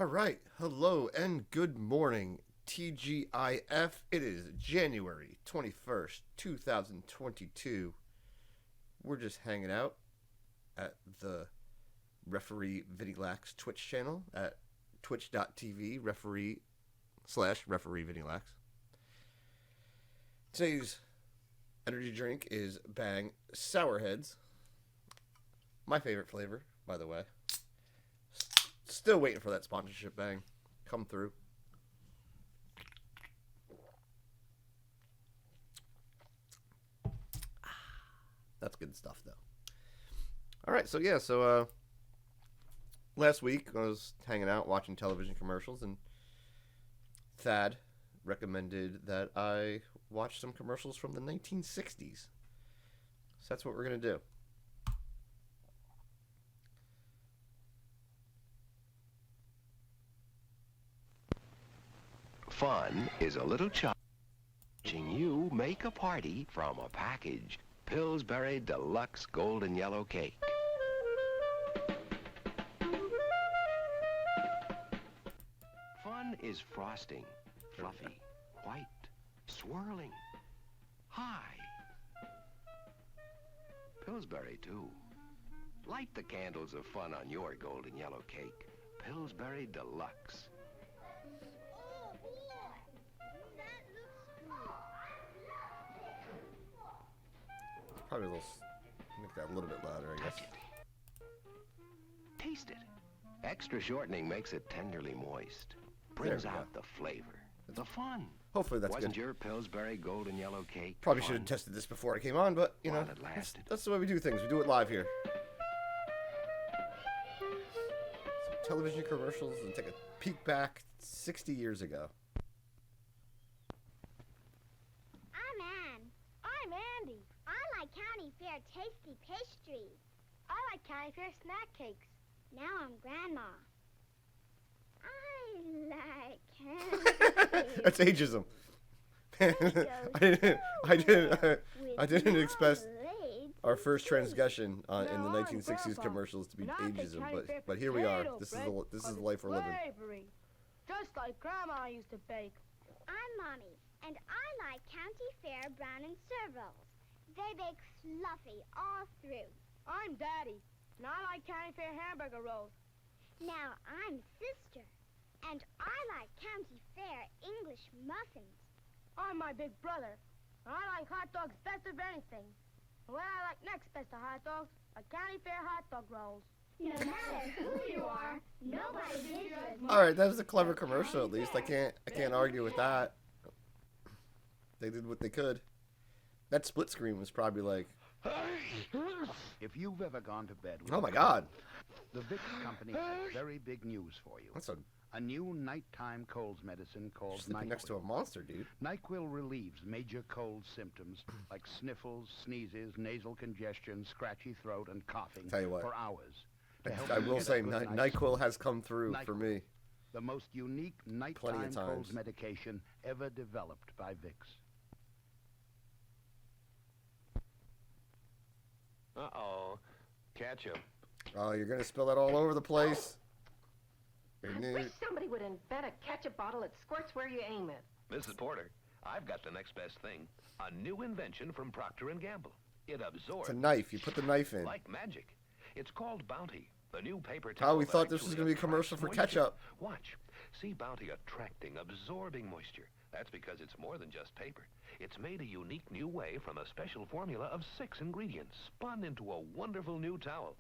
All right. Hello and good morning, TGIF. It is January 21st, 2022. We're just hanging out at the Referee Vidilax Twitch channel at twitch.tv referee/referee Vidilax. Today's energy drink is Bang Sourheads. My favorite flavor, by the way. Still waiting for that sponsorship, Bang. Come through. That's good stuff, though. All right, so last week I was hanging out watching television commercials, and Thad recommended that I watch some commercials from the 1960s. So that's what we're going to do. Fun is a little child watching you make a party from a package. Pillsbury Deluxe Golden Yellow Cake. Fun is frosting, fluffy, white, swirling, high. Pillsbury, too. Light the candles of fun on your golden yellow cake. Pillsbury Deluxe. Probably make that a little bit louder, I guess. Touch it. Taste it. Extra shortening makes it tenderly moist. Brings out the flavor, the fun. Hopefully that's Wasn't good. your Pillsbury golden yellow cake Probably fun? should have tested this before I came on, but, you know, While it lasted. that's the way we do things. We do it live here. Some television commercials and take a peek back 60 years ago. I'm Andy. I like County Fair tasty pastries. I like County Fair snack cakes. Now I'm Grandma. I like candy. That's ageism. I didn't expect our first transgression in the 1960s commercials to be ageism, but here we are. This is the life we're living. Just like Grandma used to bake. I'm Mommy, and I like County Fair brown and serve rolls. They bake fluffy all through. I'm Daddy, and I like County Fair hamburger rolls. Now I'm Sister, and I like County Fair English muffins. I'm my big brother, and I like hot dogs best of anything. And what I like next best of hot dogs are County Fair hot dog rolls. No matter who you are, nobody did you as much. All right, that was a clever commercial. At least I can't argue with that. They did what they could. That split screen was probably like, If you've ever gone to bed with oh my God, the Vicks company has very big news for you. that's A new nighttime colds medicine called sleeping next to a NyQuil. monster, dude. NyQuil relieves major cold symptoms like sniffles, sneezes, nasal congestion, scratchy throat, and coughing Tell you what, for hours. To help I you will get a say, good night's NyQuil sleep. has come through for me. The most unique Plenty nighttime of colds times. medication ever developed by Vicks. Uh-oh. Ketchup. Oh, you're gonna spill that all over the place. I wish somebody would invent a ketchup bottle that squirts where you aim it. Mrs. Porter, I've got the next best thing. A new invention from Procter & Gamble. It absorbs. It's a knife. You put the knife in. Like magic. It's called Bounty, the new paper Oh, towel we that thought this was actually gonna be a commercial for attracts ketchup. moisture. Watch. See Bounty attracting, absorbing moisture. That's because it's more than just paper. It's made a unique new way from a special formula of 6 ingredients, spun into a wonderful new towel.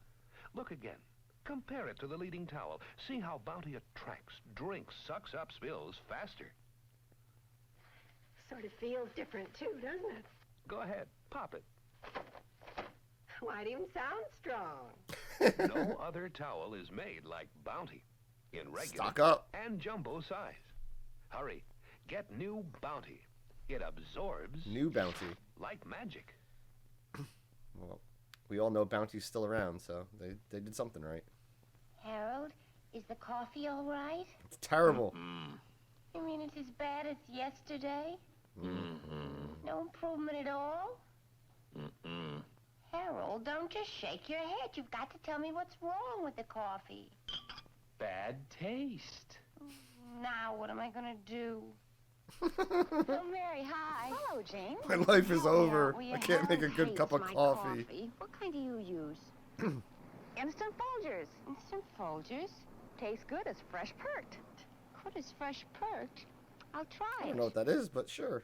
Look again. Compare it to the leading towel. See how Bounty attracts, drinks, sucks up spills faster. Sort of feels different too, doesn't it? Go ahead. Pop it. Why, it even sounds strong. No other towel is made like Bounty in regular Stock up. and jumbo size. Hurry, get new Bounty. It absorbs New Bounty. like magic. Well, we all know Bounty's still around, so they did something right. Harold, is the coffee all right? It's terrible. You mean it's as bad as yesterday? No improvement at all? Harold, don't just shake your head. You've got to tell me what's wrong with the coffee. bad taste. Now what am I going to do? Oh, Mary, hi. Hello, Jane. My life is over. Will you I can't make a good hate cup of my coffee. What kind do you use? Instant Folgers. Instant Folgers? Tastes good as fresh perked. Good as fresh perked? I'll try I it. don't know what that is, but sure.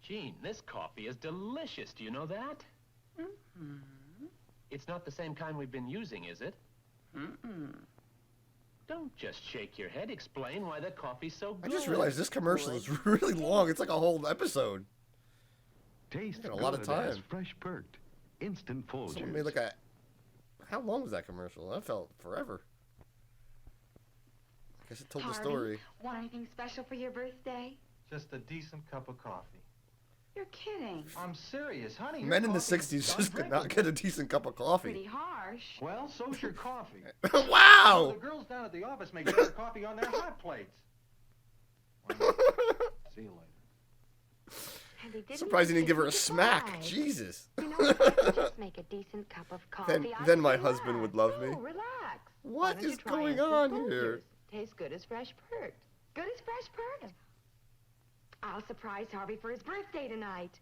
Gene, this coffee is delicious. Do you know that? Mm-hmm. It's not the same kind we've been using, is it? Mm-mm. Don't just shake your head. Explain why the coffee's so I good. just realized this commercial is really long. It's like a whole episode. Tastes Got a lot of good as time. fresh perked. Instant Folgers. Someone made like a... How long was that commercial? That felt forever. I guess it told the story. Want anything special for your birthday? Just a decent cup of coffee. You're kidding. I'm serious, honey. your Men in the coffee is 60s just could not undrinkable. get a decent cup of coffee. Pretty harsh. Well, so's your coffee. Wow! The girls down at the office make better coffee on their hot plates. Well, see you later. And he didn't Surprised he didn't give her a say smack. goodbye. Jesus. You know, if I could just make a decent cup of coffee. Then I'd my say husband would love me. Oh, relax. Why What don't you is try going instant on Folgers? here? Tastes good as fresh perked. Good as fresh perked. I'll surprise Harvey for his birthday tonight.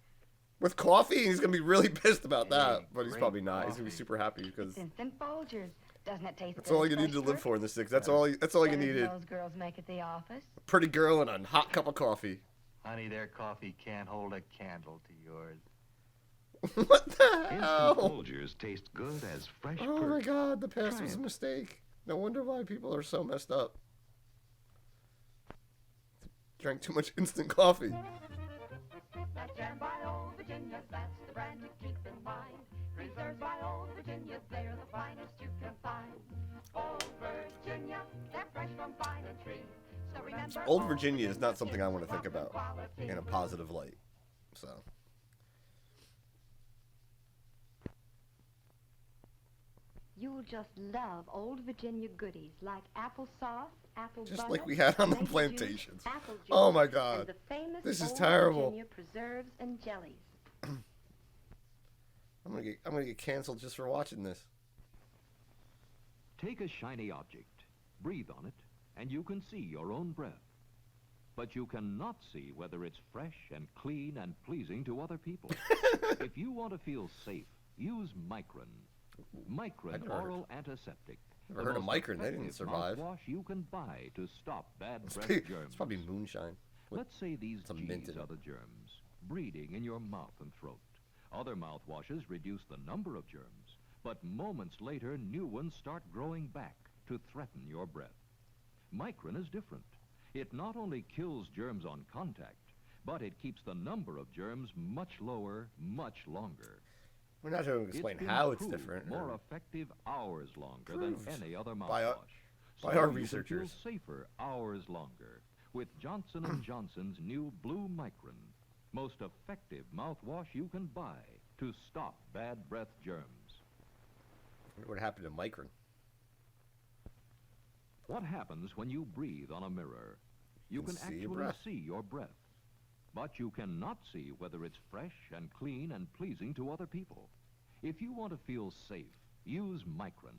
With coffee? He's going to be really pissed about that. Hey, But he's great probably not. He's going to be coffee. super happy because Instant Folgers. Doesn't it taste that's good all as you need fresh to live perked? for in the 60s. That's all you Better than needed. those girls make at the office. A pretty girl and a hot cup of coffee. Honey, their coffee can't hold a candle to yours. What the Instant hell? Folgers taste good as fresh Oh my perked. god, the past Try was a it. mistake. No wonder why people are so messed up. Drank too much instant coffee. That's jam by Old Virginia, that's the brand to keep in mind. Preserves by Old Virginia, they're the finest you can find. Old Virginia, they're fresh from vine and tree. So remember, Old Virginia is not something I want to think about in a positive light. So. You'll just love Old Virginia goodies like applesauce, apple Just butter, like we had on the mango plantations. juice, apple juice, Oh my God. and the famous This is Old terrible. Virginia preserves and jellies. I'm gonna get canceled just for watching this. Take a shiny object, breathe on it, and you can see your own breath. But you cannot see whether it's fresh and clean and pleasing to other people. If you want to feel safe, use Micron. Micron never Oral Antiseptic. Never The heard of most Micron. They didn't effective survive. mouthwash you can buy to stop bad It's breath probably, germs. it's probably moonshine. with Let's say these some mint G's in are it. the germs, breeding in your mouth and throat. Other mouthwashes reduce the number of germs, but moments later, new ones start growing back to threaten your breath. Micron is different. It not only kills germs on contact, but it keeps the number of germs much lower, much longer. We're not going to explain been how it's proved different. More or effective hours longer than proved any other by mouthwash. by So our you can researchers. feel safer hours longer with Johnson & Johnson's new Blue Micron. Most effective mouthwash you can buy to stop bad breath germs. I wonder what happened to Micron. What happens when you breathe on a mirror? You can can see your actually breath. see your breath. But you cannot see whether it's fresh and clean and pleasing to other people. If you want to feel safe, use Micron.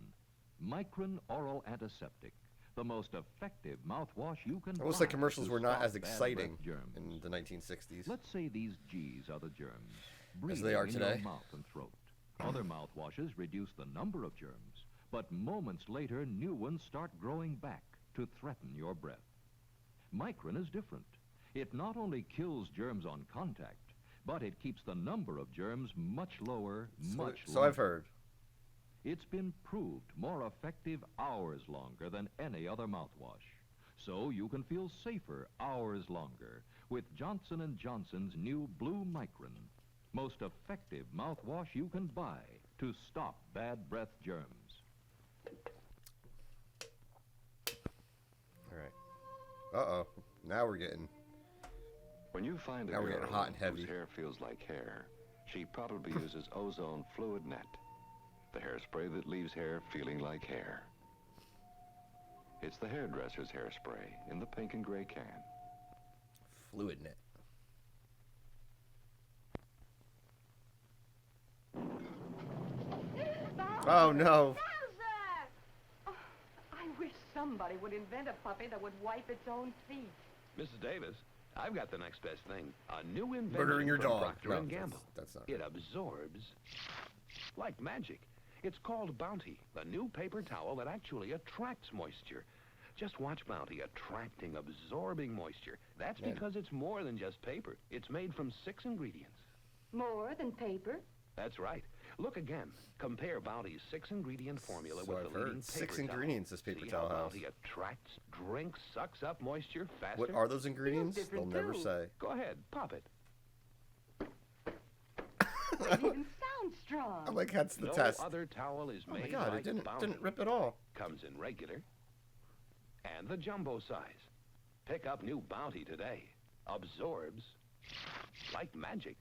Micron Oral Antiseptic, the most effective mouthwash you can It looks buy like commercials to were not stop as bad exciting breath germs. in the 1960s. Let's say these G's are the germs, As they are breathing in today. your mouth and throat. Other mouthwashes reduce the number of germs, but moments later, new ones start growing back to threaten your breath. Micron is different. It not only kills germs on contact, but it keeps the number of germs much lower, much So longer. I've heard. It's been proved more effective hours longer than any other mouthwash. So you can feel safer hours longer with Johnson & Johnson's new Blue Micron. Most effective mouthwash you can buy to stop bad breath germs. All right. Uh-oh. Now we're getting... When you find a Now we're girl getting hot and heavy. whose hair feels like hair, she probably uses Ozone Fluid Net, the hairspray that leaves hair feeling like hair. It's the hairdresser's hairspray in the pink and gray can. Fluid Net. Oh, no. Oh, I wish somebody would invent a puppy that would wipe its own feet. Mrs. Davis, I've got the next best thing. A new invention Murdering your from dog. Procter No, & Gamble. that's not. It absorbs like magic. It's called Bounty, the new paper towel that actually attracts moisture. Just watch Bounty attracting, absorbing moisture. That's because it's more than just paper. It's made from 6 ingredients. More than paper? That's right. Look again. Compare Bounty's 6-ingredient formula So with I've the leading heard paper 6 towel. ingredients this paper See towel how has. Bounty attracts, drinks, sucks up moisture faster? What are those ingredients? They'll different, never too. say. Go ahead, pop it. It even sounds strong. I'm like, that's the No test. other towel is Oh made my God, like it Bounty. didn't rip at all. Comes in regular and the jumbo size. Pick up new Bounty today. Absorbs like magic.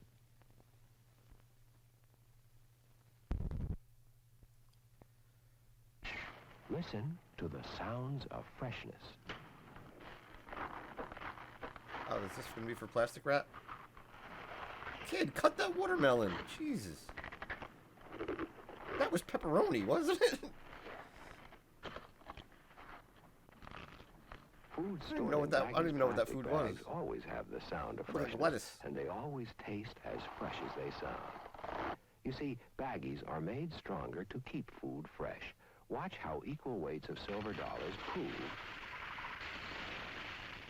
Listen to the sounds of freshness. Oh, is this going to be for plastic wrap? Kid, cut that watermelon. Jesus. That was pepperoni, wasn't it? Food I don't even know what that food was. Always have the sound of What about freshness, lettuce? and they always taste as fresh as they sound. You see, baggies are made stronger to keep food fresh. Watch how equal weights of silver dollars prove.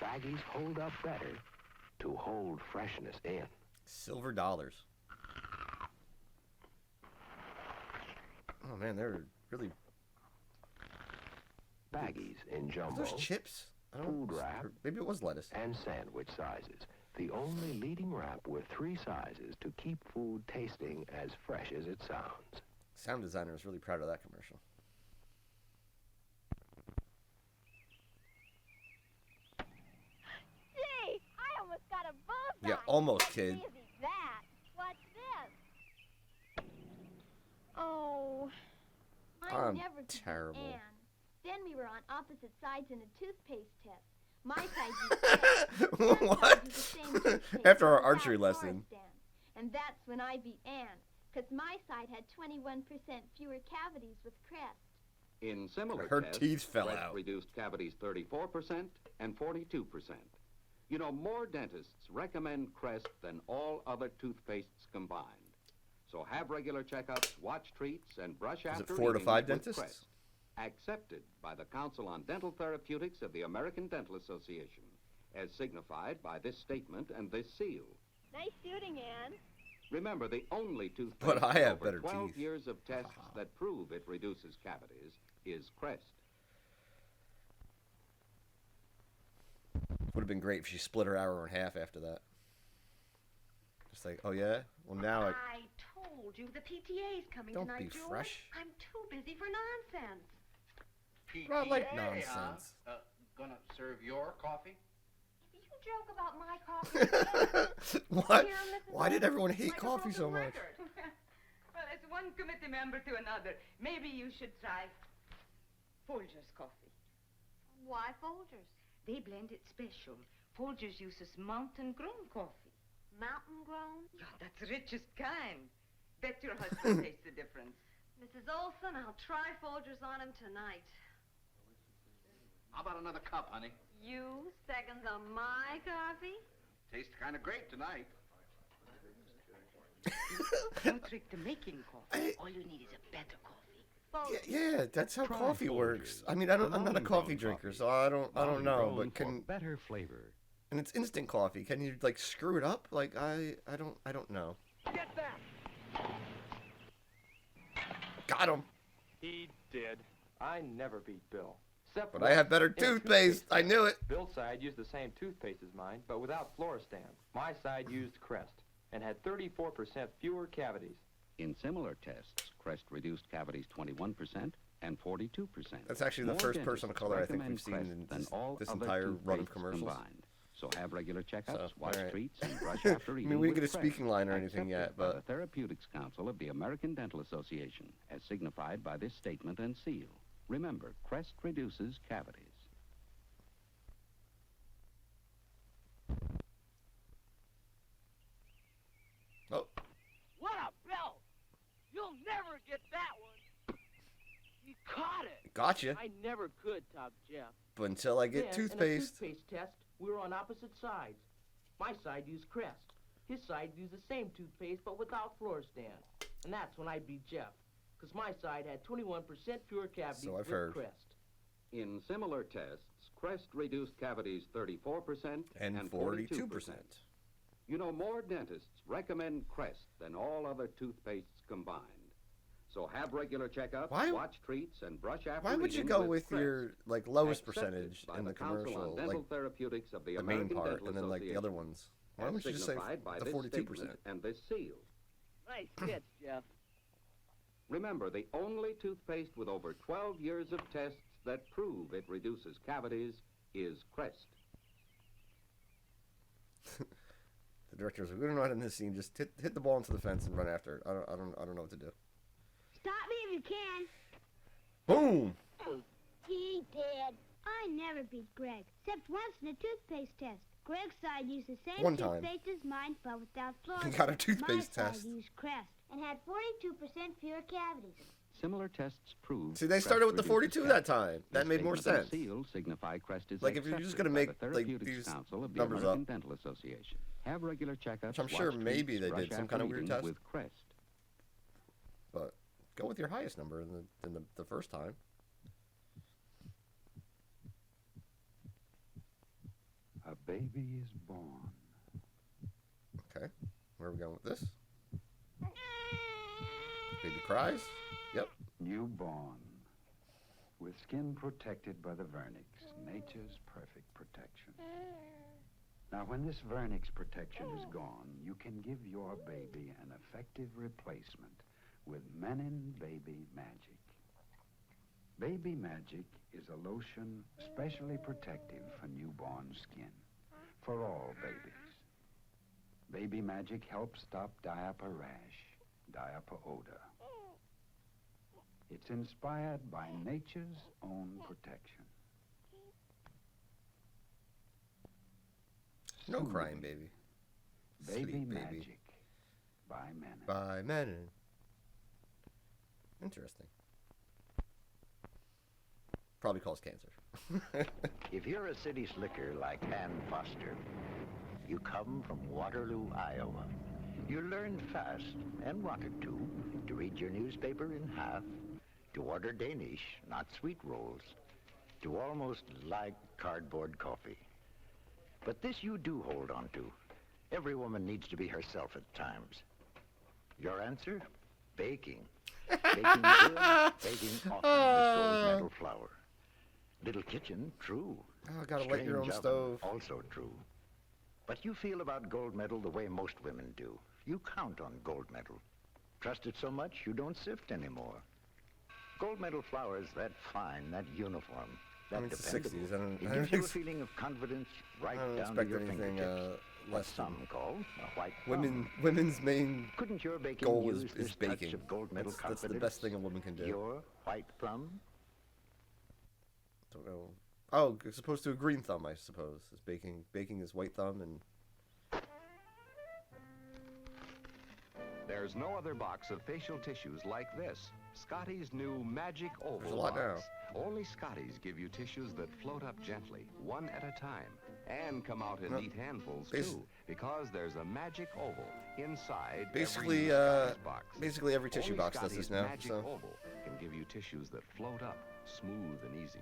Baggies hold up better to hold freshness in. Silver dollars. Oh man, they're really. Baggies in Are jumbo, those chips? I don't. food wrap, Maybe it was lettuce. and sandwich sizes. The only leading wrap with 3 sizes to keep food tasting as fresh as it sounds. Sound designer is really proud of that commercial. Gee, I almost got a bullseye. Yeah, almost, How kid. easy is that? What's this? Oh, I I'm never could be terrible. Anne. Then we were on opposite sides in a toothpaste test. My side used Anne's side What? used the same toothpaste After our without archery lesson. Forrest Ann. And that's when I beat Anne, because my side had 21% fewer cavities with Crest. In similar Her tests, teeth fell Crest out. reduced cavities 34% and 42%. You know, more dentists recommend Crest than all other toothpastes combined. So have regular checkups, watch treats, and brush Is it after 4 to eating 5 with dentists? Crest. Accepted by the Council on Dental Therapeutics of the American Dental Association, as signified by this statement and this seal. Nice shooting, Anne. Remember, the only toothpaste But I in have over better 12 teeth. years of tests that prove it reduces cavities is Crest. Would have been great if she split her hour in half after that. Just like, oh yeah? Well now I... I told you the PTA's coming Don't tonight, be George. fresh. I'm too busy for nonsense. I like PTA, nonsense. Gonna serve your coffee? You joke about my coffee. What? Here, Mrs. Why did everyone hate Like a coffee so broken much? record. Well, it's one committee member to another. Maybe you should try Folger's coffee. Why Folgers? They blend it special. Folgers uses mountain-grown coffee. Mountain grown? Yeah, that's the richest kind. Bet your husband tastes the difference. Mrs. Olson, I'll try Folgers on him tonight. How about another cup, honey? You seconds on my coffee? Tastes kind of great tonight. No trick to making coffee. I- All you need is a better coffee. Yeah, that's how Try coffee Folgers, works. I mean, I'm not a mountain coffee grown drinker, coffee. so I don't know. Grown But for can better flavor. and it's instant coffee. Can you like screw it up? Like I don't know. Get that! Got him. He did. I never beat Bill. Except But I have better in toothpaste. I knew it. Bill's side used the same toothpaste as mine, but without Floristan. My side used Crest and had 34% fewer cavities. In similar tests, Crest reduced cavities 21% and 42%. That's actually the More first dentists person of color I think recommend we've seen Crest in than this, all this other entire run of toothpastes commercials. combined. So have regular checkups, So, watch all right. treats, and brush after I eating mean, we didn't with get a Crest, speaking line or anything yet, accepted by but the Therapeutics Council of the American Dental Association, as signified by this statement and seal. Remember, Crest reduces cavities. oh, What a belt! You'll never get that one. He caught it. Gotcha. I never could top Jeff. But until I get toothpaste. In a toothpaste test, we were on opposite sides. My side used Crest. His side used the same toothpaste, but without floor stand. And that's when I beat Jeff, because my side had 21% fewer cavities So I've with heard. Crest. In similar tests, Crest reduced cavities 34% And 42%. You know, more dentists recommend Crest than all other toothpastes combined. So have regular checkups, watch treats, and brush after Why would you eating go with Crest. your like lowest Accepted percentage by in the Council on commercial, Dental like Therapeutics of the the main American part, Dental and then like the other Association, ones? Why as don't you just say signified by the this 42%? statement and this seal? Nice hits, Jeff. Remember, the only toothpaste with over 12 years of tests that prove it reduces cavities is Crest. The director's like, we don't know how to in this scene. Just hit the ball into the fence and run after it. I don't know what to do. Stop me if you can. Boom! He did. I never beat Greg, except once in a toothpaste test. Greg's side used the same One time. toothpaste as mine, but without floor. He got a toothpaste My test. side used Crest and had 42% fewer cavities. Similar tests prove. See, they started with the 42 that time. That made more sense. Seal signify Crest is Like if you're just gonna make like these Council of the numbers American up, Dental Association. Have regular checkups. which I'm sure watch maybe treats, they brush did some after kind of weird eating test. with Crest. But go with your highest number than the first time. A baby is born. Okay, where are we going with this? Baby cries. Yep. Newborn. With skin protected by the vernix, nature's perfect protection. Now, when this vernix protection is gone, you can give your baby an effective replacement with Menin Baby Magic. Baby Magic is a lotion specially protective for newborn skin, for all babies. Baby Magic helps stop diaper rash, diaper odor. It's inspired by nature's own protection. No crying, baby. Baby Sleep, baby. Magic by Menin. By Menin. Interesting. Probably causes cancer. If you're a city slicker like Ann Foster, you come from Waterloo, Iowa. You learned fast, and wanted to read your newspaper in half, to order Danish, not sweet rolls, to almost like cardboard coffee. But this you do hold on to. Every woman needs to be herself at times. Your answer? Baking. Baking good, baking often with gold medal flour. Little kitchen, true. Oh, gotta light your own Strange stove. oven, also true. But you feel about gold medal the way most women do. You count on gold medal. Trust it so much you don't sift anymore. Gold medal flour is that fine, that uniform, that I mean, it's the dependable. 60s. I don't It gives you a ex- feeling of confidence right I don't down to expect your anything fingertips. What less some than call a white thumb. women's main Couldn't your baking goal use is this baking. touch of gold medal That's confidence? the best thing a woman can do. Your white thumb? Don't know. Oh, it's opposed to a green thumb, I suppose. Is baking is white thumb and. There's no other box of facial tissues like this. Scotty's new Magic Oval There's a lot box. Only Scotty's give you tissues that float up gently, one at a time, and come out in Well, neat handfuls basi- too, because there's a Magic Oval inside Basically, every Scotty's box. basically every tissue Only box does Scotty's this now. Magic So Oval can give you tissues that float up, smooth and easy.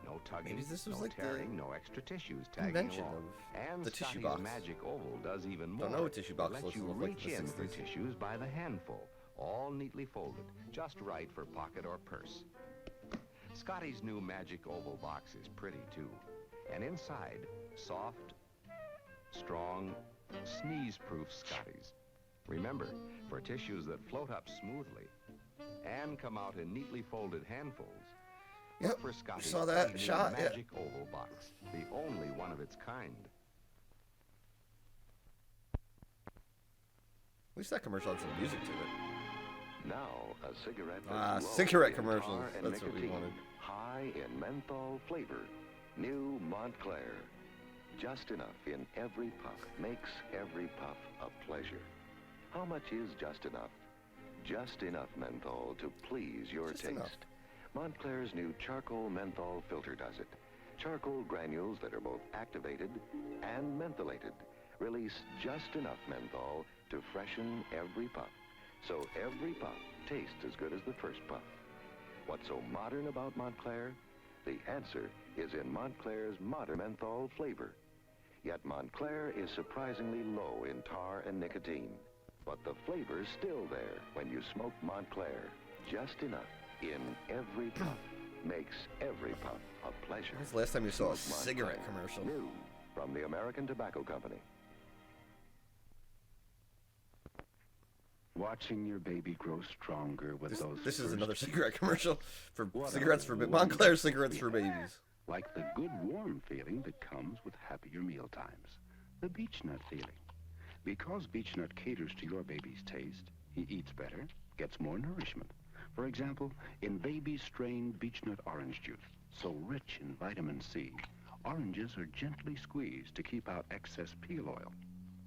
No tugging, Maybe this was no like the tearing, no extra tissues tagging invention along. of And the tissue Scotty's box. Magic Oval does even more. Don't know what tissue box It lets looks you like reach in the in for 60s. tissues by the handful, all neatly folded, just right for pocket or purse. Scotty's new Magic Oval box is pretty too. And inside, soft, strong, sneeze-proof Scotty's. Remember, for tissues that float up smoothly and come out in neatly folded handfuls, Yep, look for Scotty's saw that pretty new shot, yeah. Magic Oval box, the only one of its kind. at least that commercial had some music to it. Now, a cigarette Ah, that's low cigarette in commercials. tar and That's what we nicotine, wanted. high in menthol flavor. New Montclair. Just enough in every puff makes every puff a pleasure. How much is just enough? Just enough menthol to please your Just taste. enough. Montclair's new charcoal menthol filter does it. Charcoal granules that are both activated and mentholated release just enough menthol to freshen every puff, so every puff tastes as good as the first puff. What's so modern about Montclair? The answer is in Montclair's modern menthol flavor. Yet Montclair is surprisingly low in tar and nicotine. But the flavor's still there when you smoke Montclair. Just enough in every puff makes every puff a pleasure. When's the last time you saw a Smoke cigarette Montclair. commercial? New from the American Tobacco Company. Watching your baby grow stronger with those. This is first another cigarette commercial for What cigarettes a for wonderful Montclair cigarettes for feeling. babies. Like the good warm feeling that comes with happier meal times. The beech nut feeling. Because beech nut caters to your baby's taste, he eats better, gets more nourishment. For example, in baby strained beech nut orange juice, so rich in vitamin C, oranges are gently squeezed to keep out excess peel oil.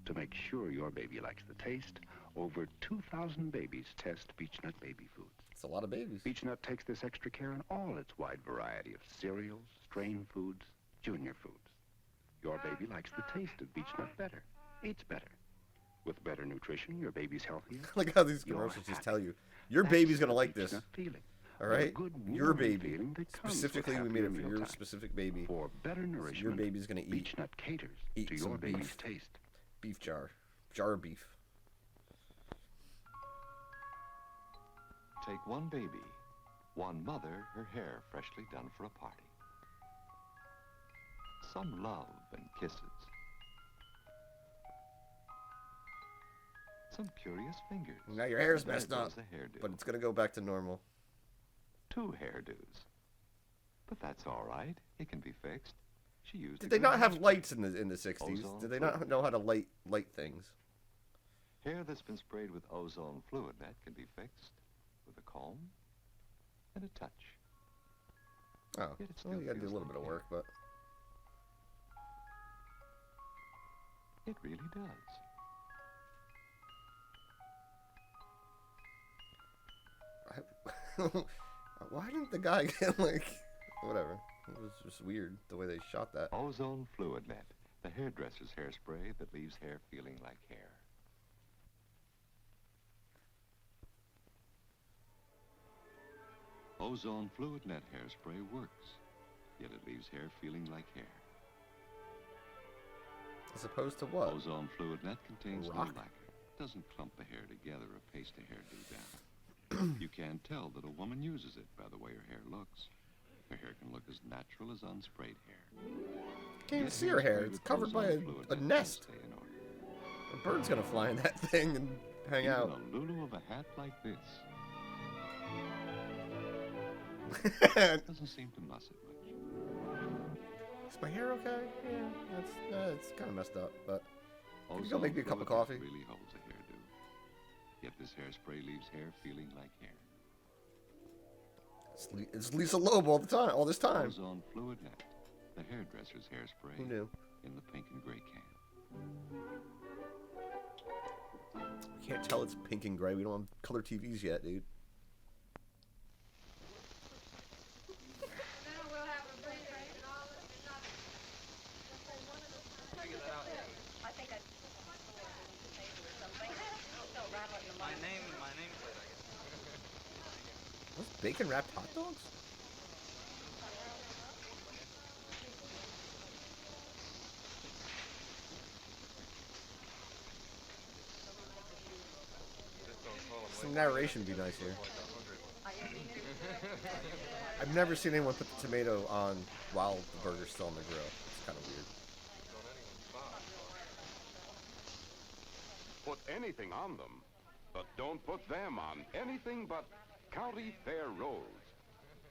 To make sure your baby likes the taste, over 2,000 babies test beech nut baby foods. It's a lot of babies. Beech nut takes this extra care in all its wide variety of cereals, strain foods, junior foods. Your baby likes the taste of beech nut better, eats better. With better nutrition, your baby's healthier. Look how these You're commercials just happy. tell you. Your That's baby's going to the like beech this. nut feeling. All The right? good, Your warm baby. feeling that comes with Specifically, we made happier it for your mealtime. specific baby. For better nourishment, Your baby's going to eat beech nut caters eat to some your baby's beef. taste. Beef jar. Jar of beef. Take one baby, one mother, her hair freshly done for a party. Some love and kisses. Some curious fingers. Now your hair's And there messed up, goes the hairdo. but it's going to go back to normal. 2 hairdos. But that's all right. It can be fixed. She used. Did a they good not have husband. lights in the 60s? Ozone Did they fluid. not know how to light things? Hair that's been sprayed with ozone fluid net can be fixed with a comb and a touch. Oh, Yet it well, still you got to do a feels little bit of like work, but It really does. why didn't the guy get like whatever? It was just weird the way they shot that. Ozone fluid net, the hairdresser's hairspray that leaves hair feeling like hair. Ozone fluid net hairspray works, yet it leaves hair feeling like hair. As opposed to what? Ozone fluid net contains no Rock? lacquer, doesn't clump the hair together or paste the hairdo down. You can tell that a woman uses it by the way her hair looks. Her hair can look as natural as unsprayed hair. Can't even Yet see her hair. hairspray It's with covered by ozone fluid a net nest. does stay in order. A bird's gonna fly in that thing and hang Even out. a lulu of a hat like this doesn't seem to muss it much. Is my hair okay? Yeah, it's kind of messed up, but can you go Ozone make me a cup of fluid net coffee? really holds a hairdo. Yet this hairspray leaves hair feeling like hair. It's Lisa Loeb all the time, all this time. Ozone fluid net, the hairdresser's hairspray. Who knew? In the pink and gray can. You can't tell it's pink and gray. We don't have color TVs yet, dude. What's bacon wrapped hot dogs? Some narration would be nice here. I've never seen anyone put the tomato on while the burger's still on the grill. It's kind of weird. Put anything on them, but don't put them on anything but County Fair rolls.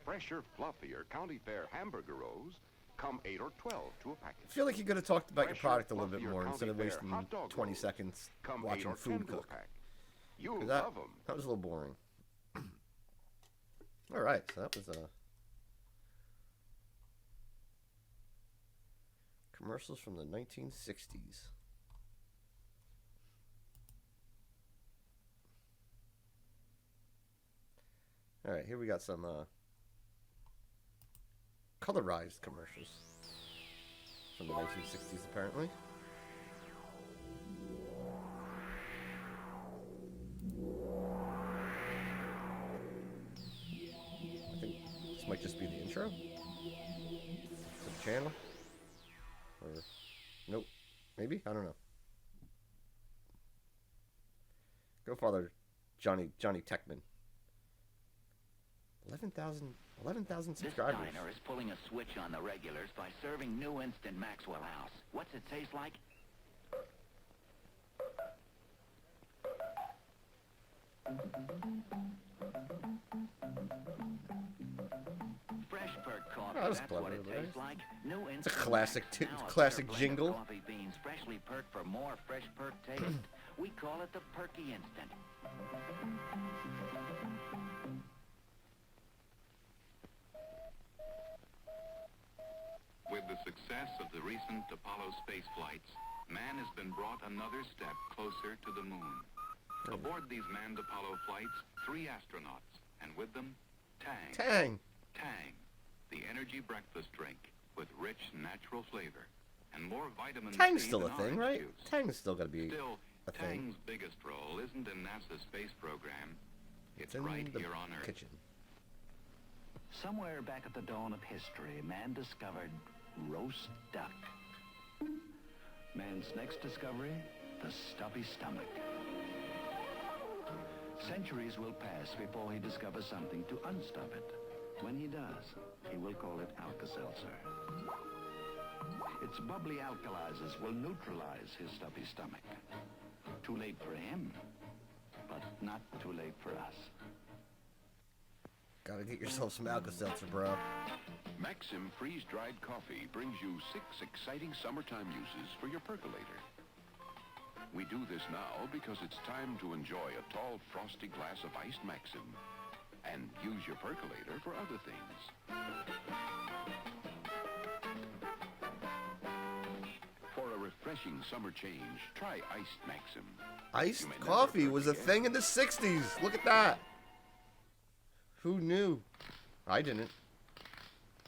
Fresher, fluffier County Fair hamburger rolls come 8 or 12 to a packet. I feel like you could have talked about your Fresher, product a little bit fluffier more instead of County Fair wasting hot dog 20 rolls seconds come 8 watching or 10 food to a cook. pack. You'll 'Cause that, love them. that was a little boring. All right, so that was commercials from the 1960s. All right, here we got some colorized commercials from the 1960s, apparently. I think this might just be the intro to the channel. Or, nope. Maybe? I don't know. Go Father Johnny Techman. 11,000 subscribers. This diner is pulling a switch on the regulars by serving new instant Maxwell House. What's it taste like? Fresh perk coffee. Oh, that was That's clever, what it right? tastes like. New It's a instant classic, Maxwell House. classic Their blend of jingle. Coffee beans freshly perked for more fresh perk taste. We call it the Perky Instant. With the success of the recent Apollo space flights, man has been brought another step closer to the moon. Aboard these manned Apollo flights, 3 astronauts, and with them, Tang. Tang. Tang, the energy breakfast drink with rich natural flavor and more vitamin Tang's C still than a thing, orange right? juice. Tang's still got to be Still, a thing. Tang's biggest role isn't in NASA's space program. It's in right the here on Earth. kitchen. Somewhere back at the dawn of history, man discovered roast duck. Man's next discovery, the stuffy stomach. Centuries will pass before he discovers something to unstuff it. When he does, he will call it Alka-Seltzer. Its bubbly alkalizers will neutralize his stuffy stomach. Too late for him, but not too late for us. Gotta get yourself some Alka-Seltzer, bro. Maxim freeze-dried coffee brings you 6 exciting summertime uses for your percolator. We do this now because it's time to enjoy a tall, frosty glass of iced Maxim and use your percolator for other things. For a refreshing summer change, try iced Maxim. Iced You may never coffee was a forget. thing in the 60s. Look at that. Who knew? I didn't.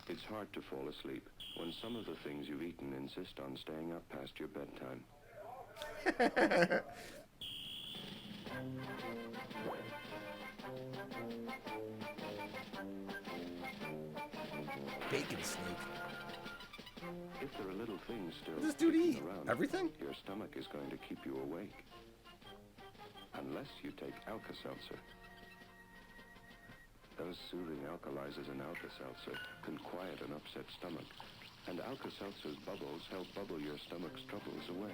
It's hard to fall asleep when some of the things you've eaten insist on staying up past your bedtime. Bacon snake. If there are little things still What does this dude kicking eat? around, Everything? your stomach is going to keep you awake. Unless you take Alka-Seltzer. Those soothing alkalizers in Alka-Seltzer can quiet an upset stomach, and Alka-Seltzer's bubbles help bubble your stomach's troubles away.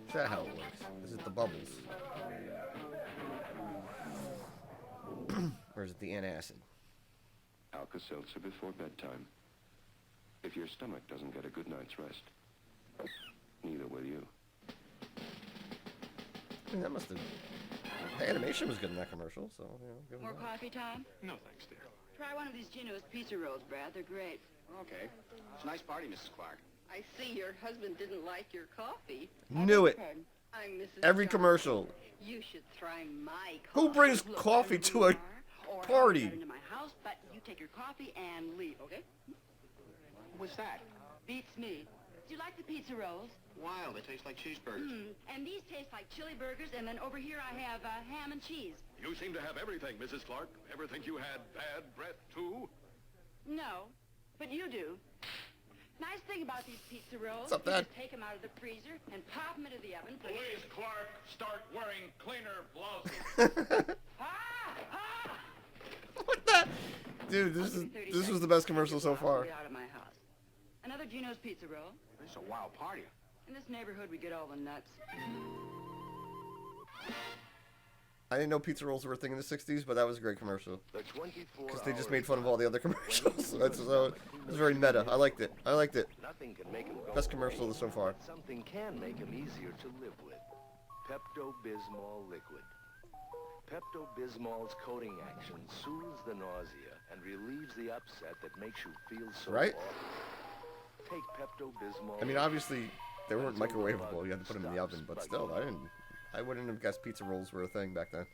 Is that how it works? Is it the bubbles? Or is it the antacid? Alka-Seltzer before bedtime. If your stomach doesn't get a good night's rest, neither will you. I mean, that must have... The animation was good in that commercial, so, you know, give 'em More that. coffee time? No, thanks, dear. Try one of these Geno's pizza rolls, Brad. They're great. Okay. It's a nice party, Mrs. Clark. I see your husband didn't like your coffee. Knew it. I'm Mrs. Every Johnson. commercial. You should try my coffee. Who brings Look, coffee wherever to you a are, or party? I'll get into my house, but you take your coffee and leave, okay? What's that? Beats me. Do you like the pizza rolls? Wild. They taste like cheeseburgers. And these taste like chili burgers, and then over here I have ham and cheese. You seem to have everything, Mrs. Clark. Ever think you had bad breath, too? No, but you do. Nice thing about these pizza rolls, What's up, you Dad? just take them out of the freezer and pop them into the oven. Please, Clark, start wearing cleaner blouses. What the? Dude, this was the best commercial so far. Get out of my house. Another Geno's pizza roll. This is a wild party. In this neighborhood, we get all the nuts. I didn't know pizza rolls were a thing in the 60s, but that was a great commercial. The 24 Because they just made fun of all the other commercials. So it was very meta. I liked it. I liked it. Nothing can make him go Best commercial so far. but something can make him easier to live with. Pepto-Bismol liquid. Pepto-Bismol's coating action soothes the nausea and relieves the upset that makes you feel so Right? awful. Take Pepto-Bismol. I mean, obviously, they weren't microwavable. You had to put them in the oven, but still, I wouldn't have guessed pizza rolls were a thing back then.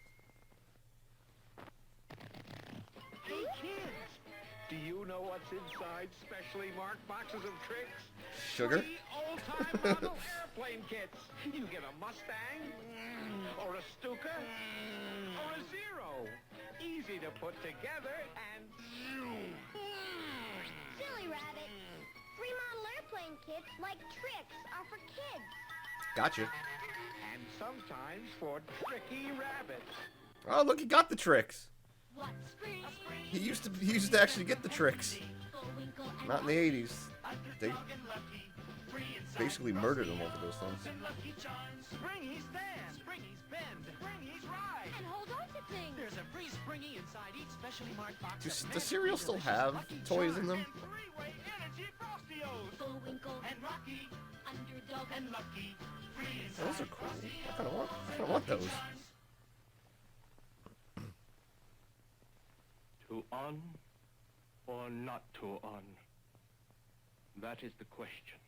Hey, kids, inside specially marked boxes of tricks? Sugar? 3 old-time model airplane kits. You get a Mustang, or a Stuka, or a Zero. Easy to put together and... Silly rabbit. 3 model airplane kits, like tricks, are for kids. Gotcha. And sometimes for tricky rabbits. Oh, look, he got the tricks. He used to actually get the tricks. Not in the 80s. They basically murdered him over those things. Springy's stand, Springy's bend, Springy's ride. And hold on to things. There's a free Springy inside each specially marked box. Does cereal still have toys in them? Three-way energy Frostios. Bullwinkle and Rocky, Underdog and Lucky. Those are cool. I kind of want those. To on or not to on? That is the question.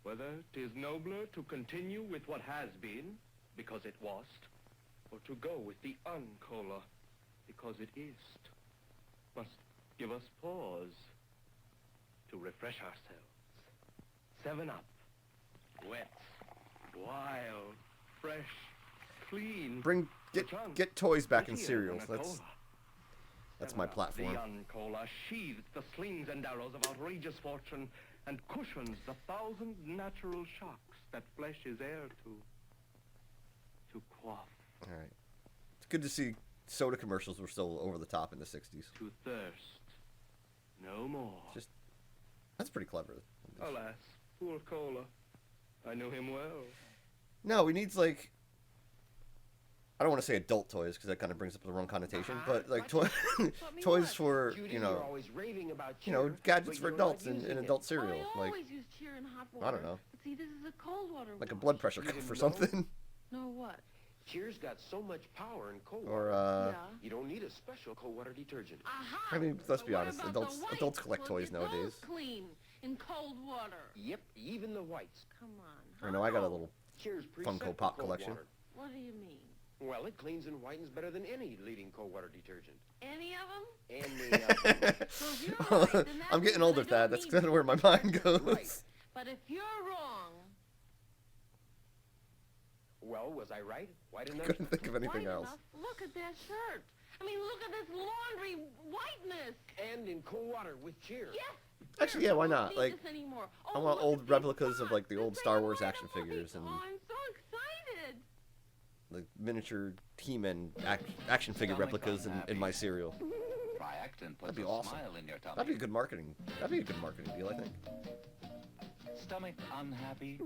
Whether 'tis nobler to continue with what has been, because it wast, or to go with the uncola, because it ist, must give us pause to refresh ourselves. 7-Up, wet, wild, fresh, clean. Get toys back in cereals. That's my platform. The Uncola sheathes the slings and arrows of outrageous fortune and cushions the 1,000 natural shocks that flesh is heir to quaff. All right. It's good to see soda commercials were still over the top in the 60s. To thirst no more. That's pretty clever. Alas, poor Cola. I knew him well. No, he needs, like, I don't want to say adult toys because that kind of brings up the wrong connotation, but like toys for, you know, gadgets for adults in adult cereal. Like, Use cheer and hot water. I don't know. But see, this is a cold water Like a one. blood pressure cuff or something. No, what? Cheer's got so much power in cold Or, water. You don't need a special cold water detergent. I mean, let's be honest, adults collect toys nowadays. Clean in cold water. Yep, even the whites. Come on. I know I got a little Cheer's Funko preset Pop for cold collection. water. What do you mean? Well, it cleans and whitens better than any leading cold water detergent. Any of them? Any of them. So if you're right, then that I'm getting means older, I don't Thad. That's need kind of where my mind goes. Right. But if you're wrong, Well, was I right? White enough? Couldn't think of anything white else. enough, look at that shirt. I mean, look at this laundry whiteness. And in cold water with cheer. Yes. Actually, yeah, why not? Need Like, this anymore. I Oh, want look old at these replicas of spots. like the old Star Wars action figures and Oh, I'm so excited. like miniature He-Man action figure replicas in my cereal. Triactin puts That'd be a awesome. smile in your tummy. That'd be a good marketing. That'd be a good marketing deal, I think. Stomach unhappy?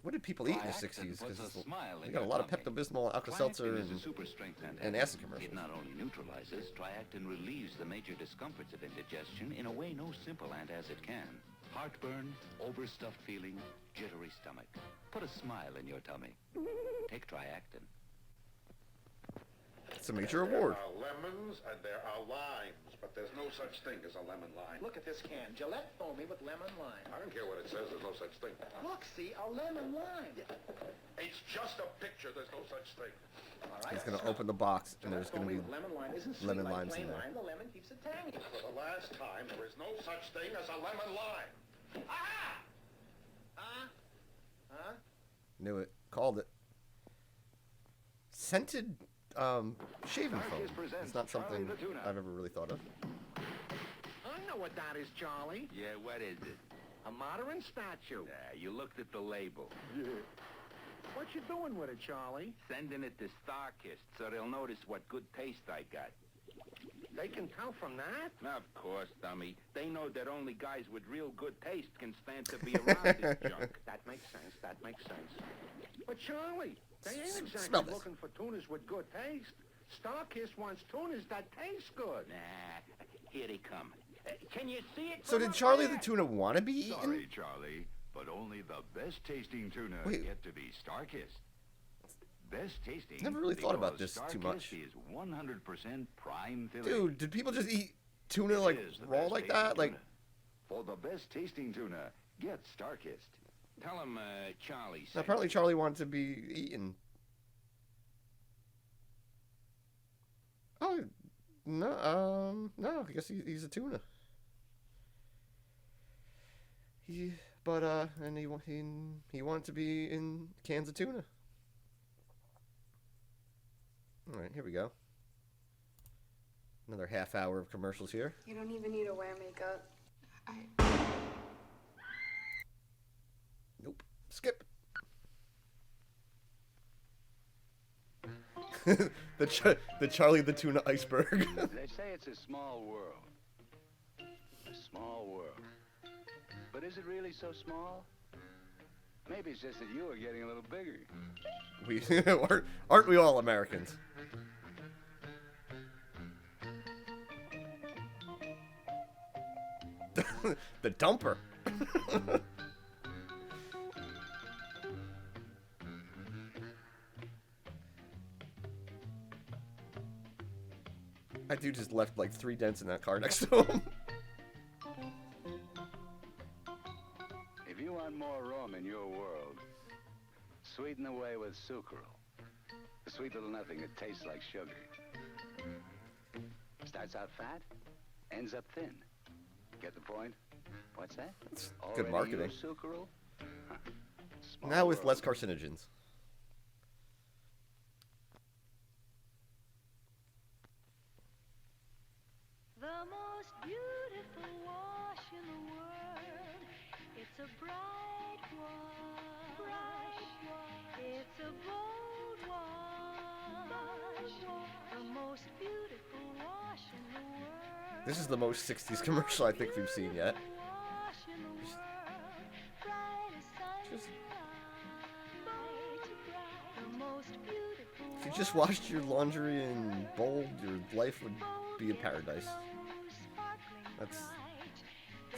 What did people eat in the Triactin 60s? puts Because a smile we in got a your lot of tummy. Pepto-Bismol, Alka-Seltzer, Triactin is a super strength and acid commercials. It not only neutralizes, Triactin relieves the major discomforts of indigestion in a way no simple antacid can. Heartburn, overstuffed feeling, jittery stomach. Put a smile in your tummy. Take Triactin. It's a major award. There are lemons and there are limes, but there's no such thing as a lemon lime. Look at this can. Gillette foamy with lemon lime. I don't care what it says, there's no such thing. Look, see, a lemon lime. It's just a picture, there's no such thing. All right. He's going to open the box, and there's going to be lemon lime isn't sweet lemon like limes plain in there. lime. The lemon keeps it tangy. For the last time, there is no such thing as a lemon lime. Aha! Huh? Huh? Knew it. Called it. Scented shaving foam. It's not something I've ever really thought of. I know what that is, Charlie. Yeah, what is it? A modern statue. You looked at the label. Yeah. What you doing with it, Charlie? Sending it to Starkist so they'll notice what good taste I got. They can tell from that? Of course, dummy. They know that only guys with real good taste can stand to be around this junk. That makes sense. That makes sense. But Charlie, they ain't Smell exactly this. looking for tunas with good taste. Starkist wants tunas that taste good. Nah, here they come. Can you see it? So from did up Charlie there? the tuna want to be eaten? Sorry, Charlie, but only the best tasting tuna Wait. get to be Starkist. Best tasting. Never really thought about because this too Starkist much. is 100% prime fillet. Dude, did people just eat tuna like It is the raw best like tasting that? Like, tuna. For the best tasting tuna, get Starkist. Tell him Charlie said. apparently Charlie wanted to be eaten. Oh, no, no, I guess he's a tuna. And he wanted to be in cans of tuna. All right, here we go. Another half hour of commercials here. You don't even need to wear makeup. Nope. Skip. the Charlie the Tuna iceberg. They say it's a small world. A small world. But is it really so small? Maybe it's just that you are getting a little bigger. Aren't we all Americans? The dumper. That dude just left like 3 dents in that car next to him. If you want more rum in your world, sweeten the way with sucral. A sweet little nothing that tastes like sugar. Starts out fat, ends up thin. Get the point? What's that? Good marketing. Sucral? Huh. Now with less carcinogens. The most beautiful wash in the world. It's a bright wash. It's a bold wash. The most beautiful wash in the world. This is the most 60s commercial I think we've seen yet. If you just washed your laundry in bold, your life would be a paradise. That's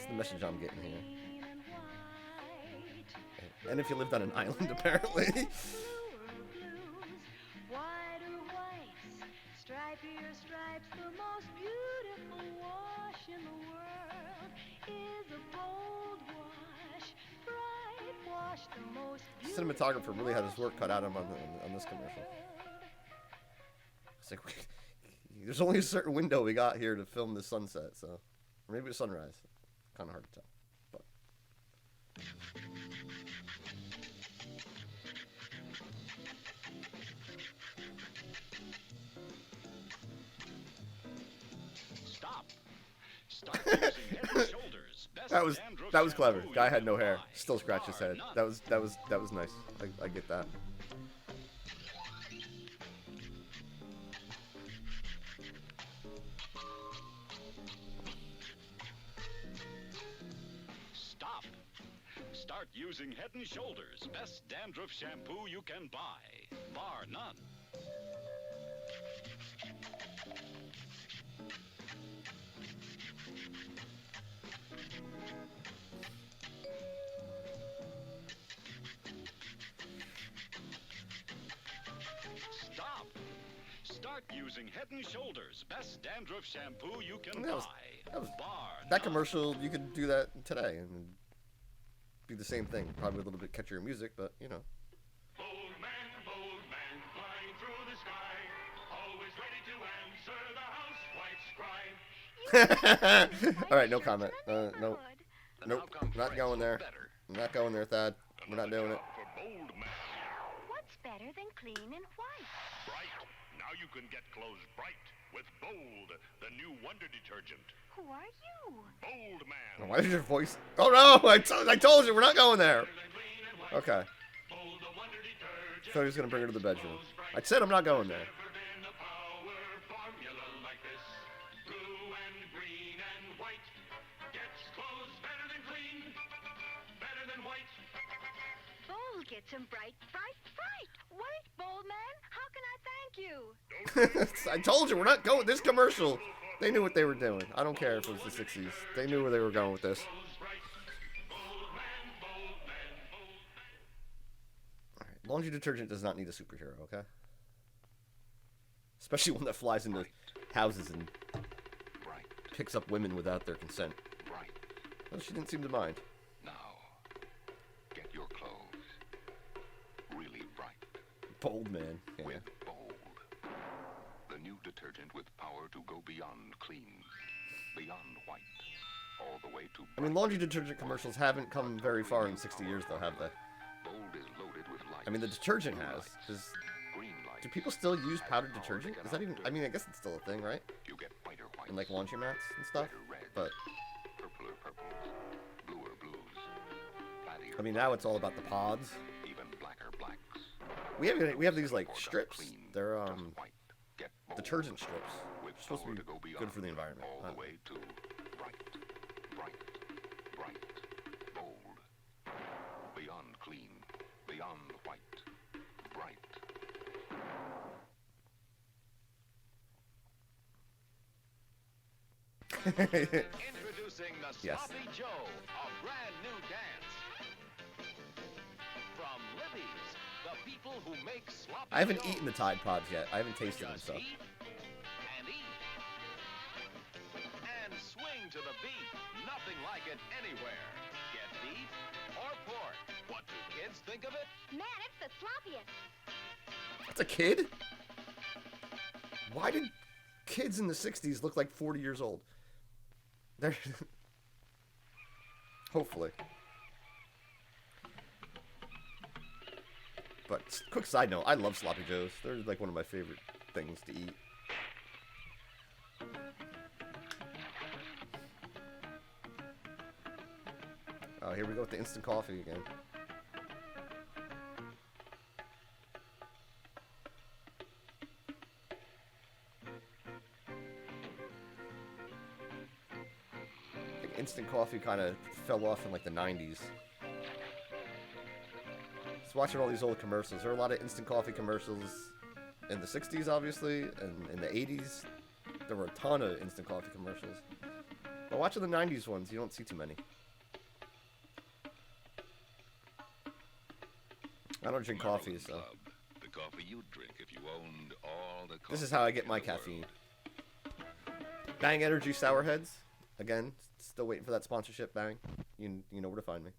the message I'm getting here. And if you lived on an island, apparently. Stripier stripes, the most beautiful wash in the world is a bold wash, bright wash, the most beautiful. Cinematographer really had his work cut out of him on this commercial. It's like, there's only a certain window we got here to film the sunset, so or maybe it's sunrise. Kind of hard to tell, but. That was clever. Guy had no hair. Still scratched his head. That was nice. I get that. Start using Head & Shoulders, best dandruff shampoo you can buy, bar none. Stop! Start using Head & Shoulders, best dandruff shampoo you can buy, bar that commercial, you could do that today and be the same thing. Probably a little bit catchier music, but you know. Bold man, flying through the sky, always ready to answer the housewife's cry. All right, no comment. Nope. Not going there. I'm not going there, Thad. We're not doing it. What's better than clean and white? Bright. Now you can get clothes bright with Bold, the new wonder detergent. Who are you? Bold man. Why is your voice? Oh no! I told you we're not going there. Okay. Thought he was gonna bring her to the bedroom. I said I'm not going there. Bold gets him bright. Wait, Bold man, how can I thank you? I told you we're not going. This commercial. They knew what they were doing. I don't care if it was the 60s. They knew where they were going with this. All right. Laundry detergent does not need a superhero, okay? Especially one that flies into houses and picks up women without their consent. Well, she didn't seem to mind. Now, get your clothes really bright. Bold man. Yeah. With Bold. The new detergent with power to go beyond clean, beyond white. all the way to I mean, laundry detergent commercials haven't come very far in 60 years, though, have they? Bold is loaded with lights. I mean, the detergent has. Do people still use powdered detergent? Is that even... I mean, I guess it's still a thing, right? You get whiter whites, In, like, laundromats and stuff? But... purpler purples, bluer blues, I mean, now it's all about the pods. even blacker blacks. We have these, like, strips. They're, detergent strips. They're supposed to be good for the environment. All the way to bright, bright, bright, bold, beyond clean, beyond white, bright. Introducing the Sloppy Joe, a brand new dance. From Libby's, the people who make sloppy I haven't Joe. eaten the Tide Pods yet. I haven't tasted them, so... And eat. And swing to the beat. Nothing like it anywhere. Get beef or pork. What do kids think of it? Man, it's the sloppiest. That's a kid? Why did kids in the 60s look like 40 years old? They're... Hopefully. But, quick side note, I love Sloppy Joes. They're like one of my favorite things to eat. Oh, here we go with the instant coffee again. I think instant coffee kind of fell off in like the 90s. Just watching all these old commercials. There are a lot of instant coffee commercials in the 60s, obviously, and in the 80s. There were a ton of instant coffee commercials. But watching the 90s ones, you don't see too many. I don't drink coffee, so... The coffee you'd drink if you owned all the coffee. This is how I get my caffeine. Bang Energy Sour Heads. Again, still waiting for that sponsorship, Bang. You know where to find me.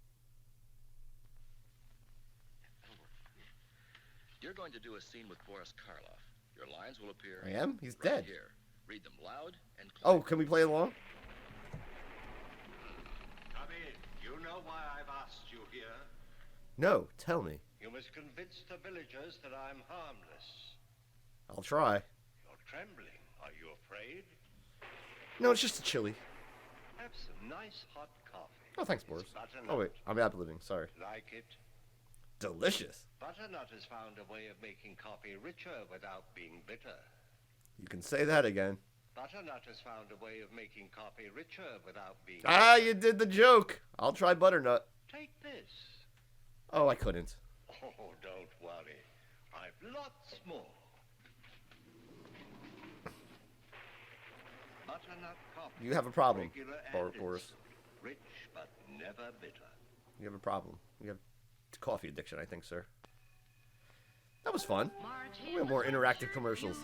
You're going to do a scene with Boris Karloff. Your lines will appear... I am? He's right dead. Here. Read them loud and clear. Oh, can we play along? Come in. You know why I've asked you here? No, tell me. You must convince the villagers that I'm harmless. I'll try. You're trembling. Are you afraid? No, it's just a chili. Have some nice hot coffee. Oh, thanks, Boris. It's butternut. Oh, wait. I'm ad-libbing. Sorry. Like it? Delicious. Butternut has found a way of making coffee richer without being bitter. You can say that again. Butternut has found a way of making coffee richer without being Ah, you did the joke. I'll try butternut. Take this. Oh, I couldn't. Oh, don't worry. I've lots more. Butternut coffee. You have a problem, Regular and Boris. instant. Rich, but never bitter. You have a problem. You have coffee addiction, I think, sir. That was fun. We have more interactive commercials.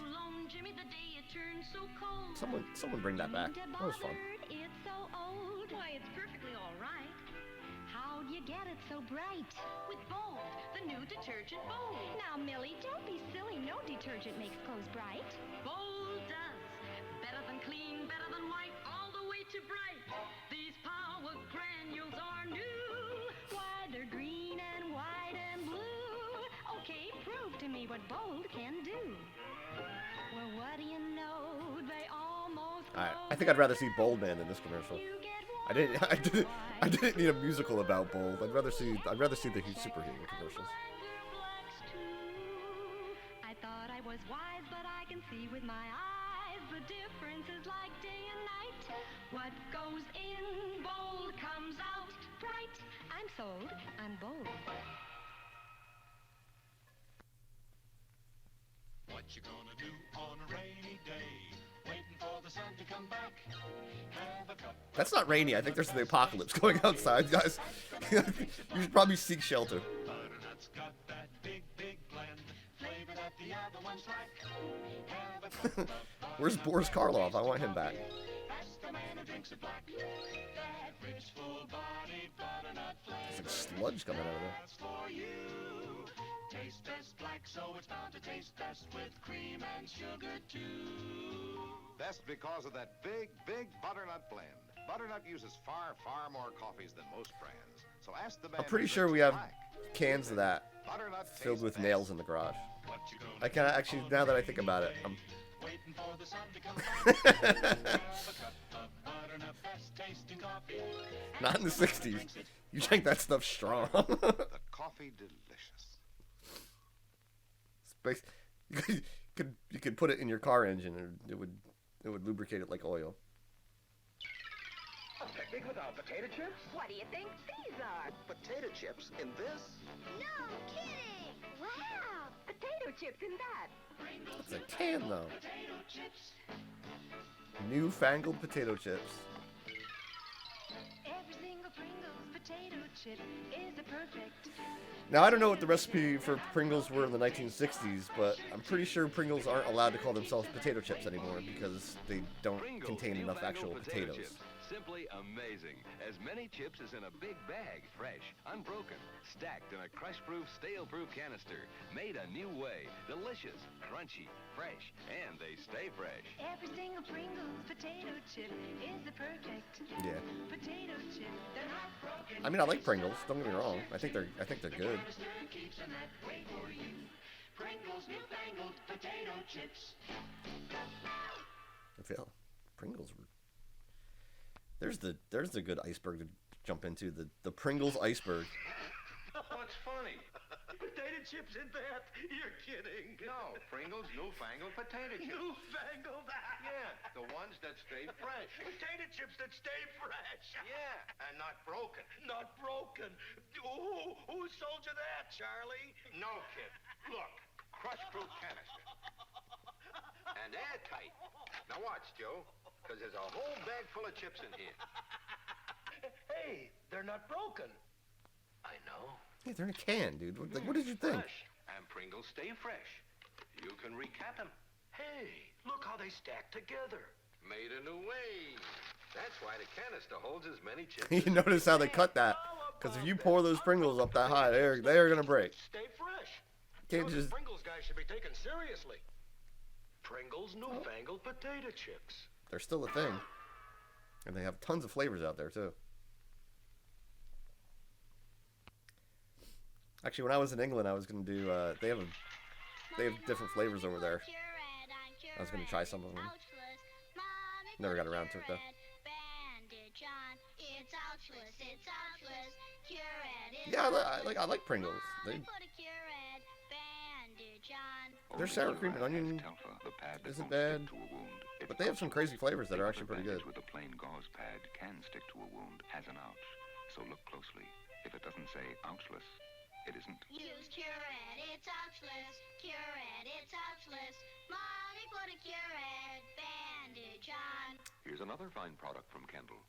Someone bring that back. That was fun. It's so old. Why, it's perfectly all right. How'd you get it so bright? With Bold, the new detergent Bold. Now, Millie, don't be silly. No detergent makes clothes bright. Bold does. Better than clean, better than white, all the way to bright. These power granules are new. Why, they're green and white and blue. Okay, prove to me what Bold can do. Well, what do you know? They almost... Alright, I think I'd rather see Bold Man than this commercial. I didn't need a musical about Bold. I'd rather see the superhero commercials. I thought I was wise, but I can see with my eyes the difference is like day and night. What goes in Bold comes out bright. I'm sold on Bold. What you gonna do on a rainy day? Waiting for the sun to come back. Have a cup. That's not rainy. I think there's the apocalypse going outside, guys. You should probably seek shelter. Butternut's got that big, big blend. Flavor that the other ones lack. Have a cup of Where's Boris Karloff? I want him back. That's the man who drinks it black. That rich, full-bodied butternut There's like flavor. sludge coming out of there. That's for you. Taste best black, so it's bound to taste best with cream and sugar too. Best because of that big, big butternut blend. Butternut uses far, far more coffees than most brands. So ask the man. I'm pretty sure we have cans of that filled with nails in the garage. I kind of actually, now that I think about it, I'm Waiting for the sun to come back. not in the 60s. You drank that stuff strong. The coffee delicious. Space. You could put it in your car engine and it would lubricate it like oil. A picnic without potato chips? What do you think these are? Potato chips in this? No kidding! Wow! Potato chips in that. It's a can though. Newfangled potato chips. Every single Pringles potato chip is a perfect. Now I don't know what the recipe for Pringles were in the 1960s, but I'm pretty sure Pringles aren't allowed to call themselves potato chips anymore because they don't contain enough actual potatoes. Chips. Simply amazing. As many chips as in a big bag, fresh, unbroken, stacked in a crush-proof, stale-proof canister, made a new way, delicious, crunchy, fresh, and they stay fresh. Every single Pringles potato chip is the perfect. Yeah. Potato chip. They're not broken. I mean, I like Pringles. Don't get me wrong. I think they're good. Pringles newfangled potato chips. I feel Pringles were. There's the good iceberg to jump into, the Pringles iceberg. What's funny? Potato chips in that? You're kidding. No, Pringles newfangled potato chips. Newfangled? Yeah, the ones that stay fresh. Potato chips that stay fresh. Yeah, and not broken. Not broken. Who sold you that, Charlie? No, kid. Look, crush-proof canister. And airtight. Now watch, Joe, because there's a whole bag full of chips in here. Hey, they're not broken. I know. Yeah, they're in a can, dude. What did you think? Fresh. And Pringles stay fresh. You can recap them. Hey, look how they stack together. Made a new way. That's why the canister holds as many chips. You notice how they cut that? Because if you pour those Pringles up that high, they're gonna break. Stay fresh. Can't Those just. Pringles guys should be taken seriously. Pringles newfangled potato chips. They're still a thing, and they have tons of flavors out there too. Actually, when I was in England, I was gonna do. They have different flavors over there. I was gonna try some of them. Never got around to it though. Yeah, I like Pringles. Their sour cream and onion isn't bad, but they have some crazy flavors that are actually pretty good. With a plain gauze pad can stick to a wound as an ouch, so look closely. If it doesn't say ouchless, it isn't. Use Curette, it's ouchless. Curette, it's ouchless. Mommy put a Curette bandage on. Here's another fine product from Kendall.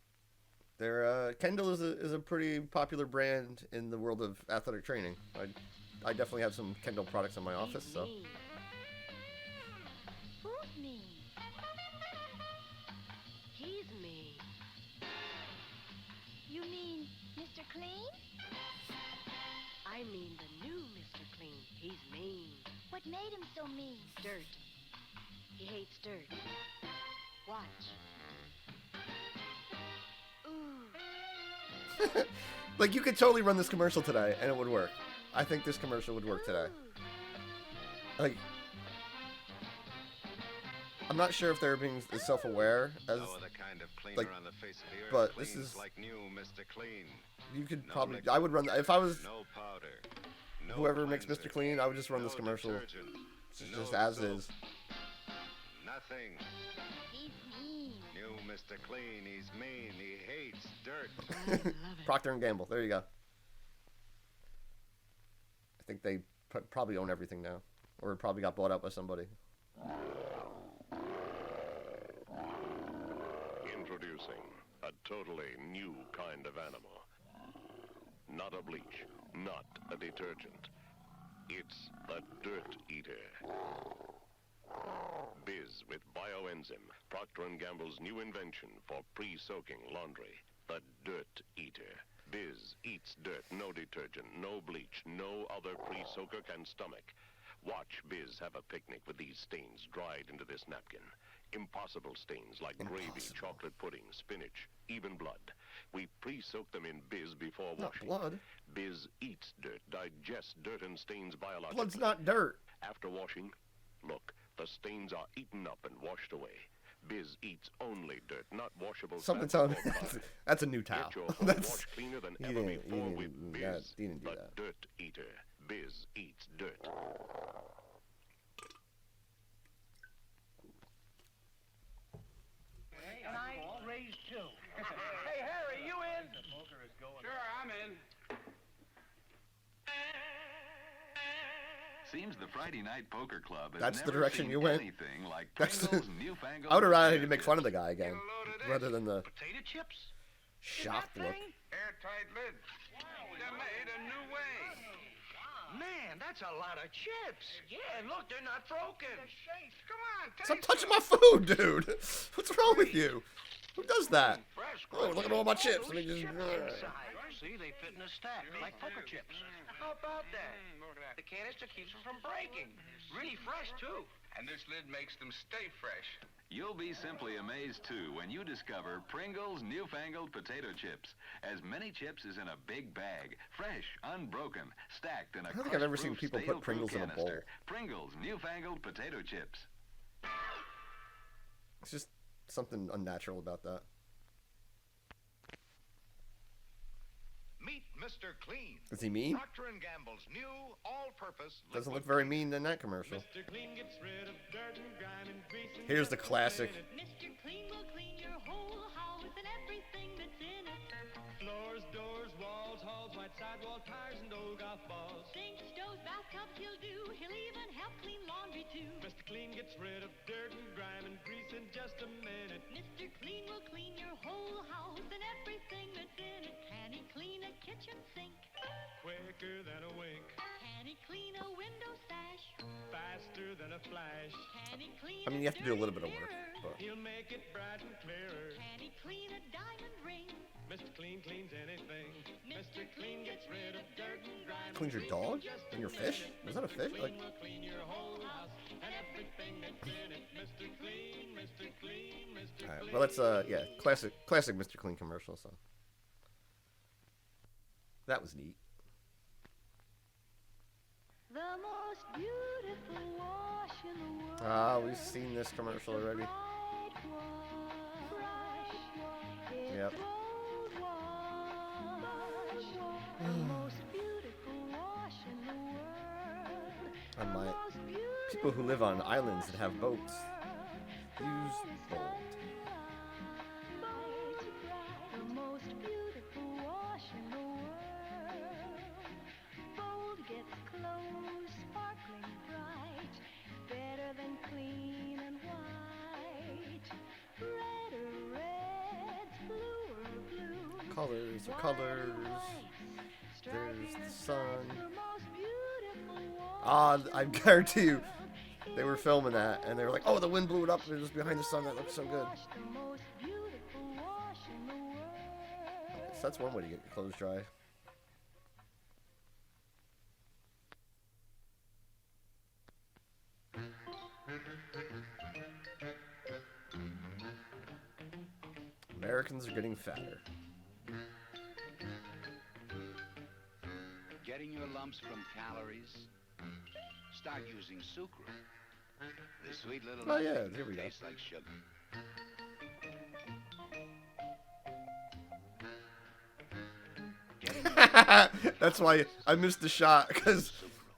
Their Kendall is a pretty popular brand in the world of athletic training. I definitely have some Kendall products in my office, so. Who's me? He's me. You mean Mr. Clean? I mean the new Mr. Clean. He's mean. What made him so mean? Dirt. He hates dirt. Watch. Ooh. Like, you could totally run this commercial today, and it would work. I think this commercial would work today. Like, I'm not sure if they're being as self-aware as, No other kind of cleaner like, on the face of the earth but cleans this is like new Mr. Clean. You could No probably. liquid, I would run. If I was no powder, no whoever makes cleanser, Mr. Clean, I would just run no this commercial detergent, just no as soap, is. Nothing. He's mean. New Mr. Clean, he's mean, he hates dirt. Procter and Gamble. There you go. I think they probably own everything now, or it probably got bought out by somebody. Introducing a totally new kind of animal. Not a bleach, not a detergent. It's the dirt eater. Biz with bioenzyme, Procter & Gamble's new invention for pre-soaking laundry. The dirt eater. Biz eats dirt, no detergent, no bleach, no other pre-soaker can stomach. Watch Biz have a picnic with these stains dried into this napkin. Impossible stains like gravy, chocolate pudding, spinach, even blood. We pre-soak them in Biz before washing. Not blood. Biz eats dirt, digests dirt and stains biologically. Blood's not dirt. After washing, look, the stains are eaten up and washed away. Biz eats only dirt, not washable. Something telling me that's a new towel. Get your home washed cleaner than ever before with Biz, you didn't do the that. dirt eater. Biz eats dirt. And I raised two. Hey, Harry, you in? The poker is going. Sure, I'm in. Seems the Friday Night Poker Club has That's the never direction seen you went. anything like That's Pringles' newfangled I would have rather potato to make fun of the chips. guy again, rather than the Potato chips? shocked look. Airtight lid. They're made a new way. Man, that's a lot of chips. Yeah, and look, they're not broken. Come on, Stop touching my food, dude. What's wrong with you? Who does that? Oh, look at all my chips. Let me just. See, they fit in a stack, like poker chips. How about that? The canister keeps them from breaking. Really fresh, too. And this lid makes them stay fresh. You'll be simply amazed, too, when you discover Pringles' newfangled potato chips. As many chips as in a big bag, fresh, unbroken, stacked in a I don't think I've ever seen crust-proof, people put stale-proof Pringles in a bowl. canister. Pringles' newfangled potato chips. It's just something unnatural about that. Meet Mr. Clean. Is he mean? Procter & Gamble's new all-purpose. Doesn't look very mean in that commercial. Mr. Clean gets rid of dirt and grime and grease and Here's the classic. Mr. Clean will clean your whole house and everything that's in it. floors, doors, walls, halls, white sidewall tires, and old golf balls. Sinks, stoves, bathtubs he'll do. He'll even help clean laundry too. Mr. Clean gets rid of dirt and grime and grease in just a minute. Mr. Clean will clean your whole house and everything that's in it. Can he clean a kitchen sink? Quicker than a wink, Can he clean a window sash? faster than a flash. Can he clean I mean, you have to do a little bit of work. But. He'll make it bright and clearer. Can he clean a diamond ring? Mr. Clean cleans anything. Mr. Clean gets rid of dirt and grime. Cleans your dog and your fish? Was that a fish? Like. Will clean your whole house and everything that's in it. Mr. Clean, Mr. Clean, Mr. All right. Clean. Well, that's yeah, classic Mr. Clean commercial. So that was neat. The most beautiful wash in the world. Ah, we've seen this commercial already. Yep. The most beautiful wash in the world. On my people who live on islands that have boats use bold. The most beautiful wash in the world. Bold gets clothes sparkling bright, better than clean and white. Red are reds, blue are blue. Colors are colors. There's the sun. Ah, I guarantee you, they were filming that, and they were like, "Oh, the wind blew it up. It was behind the sun. That looks so good." So that's one way to get your clothes dry. Americans are getting fatter. Getting your lumps from calories? Start using sucre. The sweet little Oh, yeah, nothing here we that go. tastes like sugar. That's why I missed the shot, because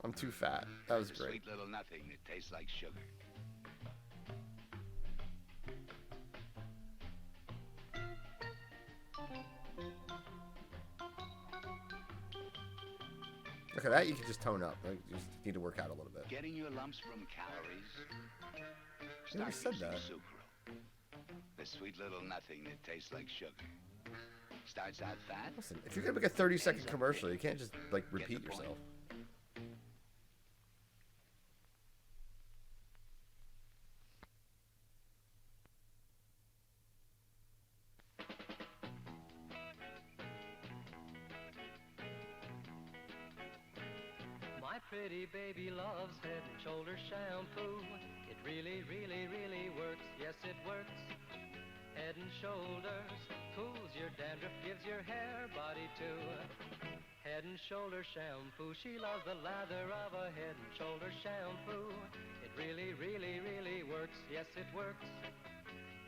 I'm too fat. That was The great. sweet little nothing that tastes like sugar. Look at that. You can just tone up. Like, you just need to work out a little bit. Getting your lumps from calories? You never said using that. sucre. The sweet little nothing that tastes like sugar. Starts out fat. Listen, if you're gonna make a 30-second commercial, you can't just like repeat yourself. My pig pretty baby loves Head and Shoulders shampoo. It really, really, really works. Yes, it works. Head and Shoulders cools your dandruff, gives your hair body too. Head and Shoulders shampoo. She loves the lather of a Head and Shoulders shampoo. It really, really, really works. Yes, it works.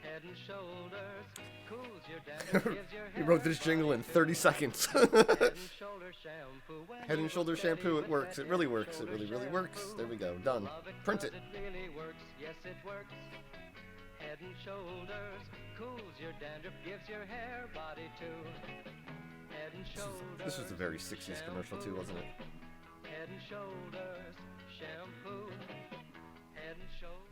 Head and Shoulders cools your dandruff, gives your hair. He wrote this jingle in 30 seconds. Head and Shoulders shampoo. Head and Shoulders shampoo, it works. It really works. It really, really works. There we go. Done. Print it. It really works. Yes, it works. Head and Shoulders cools your dandruff, gives your hair body too. Head and Shoulders. This was a very 60s commercial too, wasn't it? Head and Shoulders shampoo. Head and Shoulders.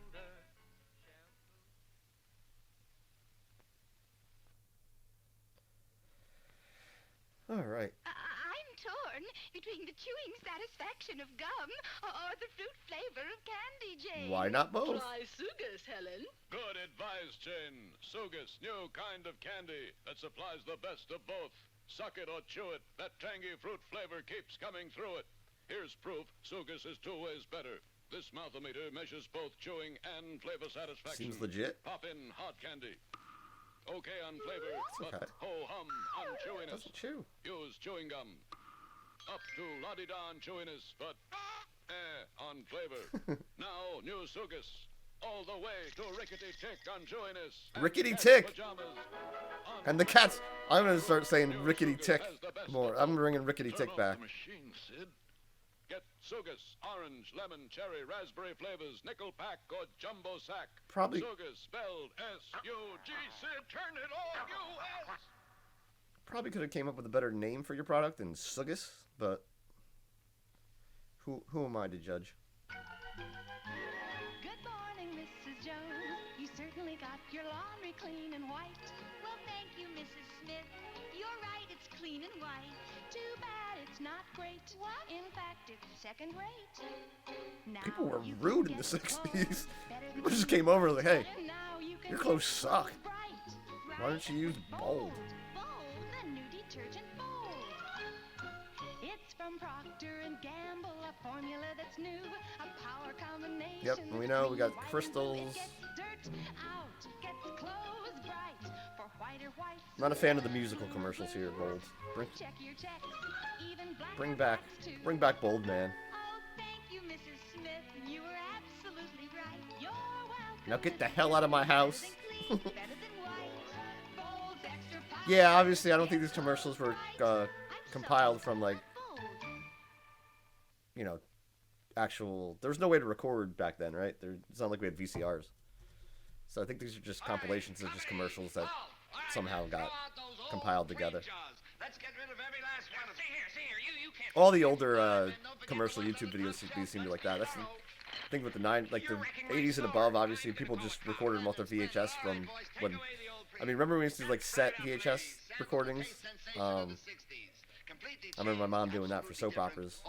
All right. I'm torn between the chewing satisfaction of gum or the fruit flavor of candy, Jane. Why not both? Try Sugus, Helen. Good advice, Jane. Sugus, new kind of candy that supplies the best of both. Suck it or chew it. That tangy fruit flavor keeps coming through it. Here's proof Sugus is 2 ways better. This mouthometer measures both chewing and flavor satisfaction. Seems legit. Pop in hot candy. Okay on flavor, but okay. ho-hum on chewiness. Doesn't chew. Use chewing gum. Up to la-di-da on chewiness, but on flavor. Now, new Sugus. All the way to rickety tick on chewiness. Rickety tick. And the cats. I'm going to start saying rickety tick more. I'm bringing rickety tick back. Get Sugus, orange, lemon, cherry, raspberry flavors, nickel pack or jumbo sack. Probably. Sugus, spelled S-U-G, Sid, turn it all U-S. Probably could have came up with a better name for your product than Sugus, but who am I to judge? Good morning, Mrs. Jones. You certainly got your laundry clean and white. Well, thank you, Mrs. Smith. You're right, it's clean and white. Too bad it's not great. What? In fact, it's second rate. Now People were rude in the 60s. People just came over and was like, hey, your clothes suck. Why don't you use Bold? Bold, the new detergent Bold. It's from Procter & Gamble, a formula that's new, a power combination. Yep, we know we got crystals. Gets dirt out, gets clothes bright. For whiter whites. Not a fan of the musical commercials here, Bold. Check your checks. Even black Bring back Bold, man. Oh, thank you, Mrs. Smith. You were absolutely right. You're welcome. Now get the hell out of my house. Better than white. Bold's extra power. Yeah, obviously, I don't think these commercials were compiled from, like, you know, actual... There was no way to record back then, right? It's not like we had VCRs. So I think these are just compilations of just commercials that somehow got compiled together. Let's get rid of every last one of them. See here, you can't... All the older commercial YouTube videos seem to be like that. That's the thing with the 80s and above. Obviously, people just recorded them off their VHS from when. I mean, remember when we used to do, like, set VHS recordings? I remember my mom doing that for soap operas.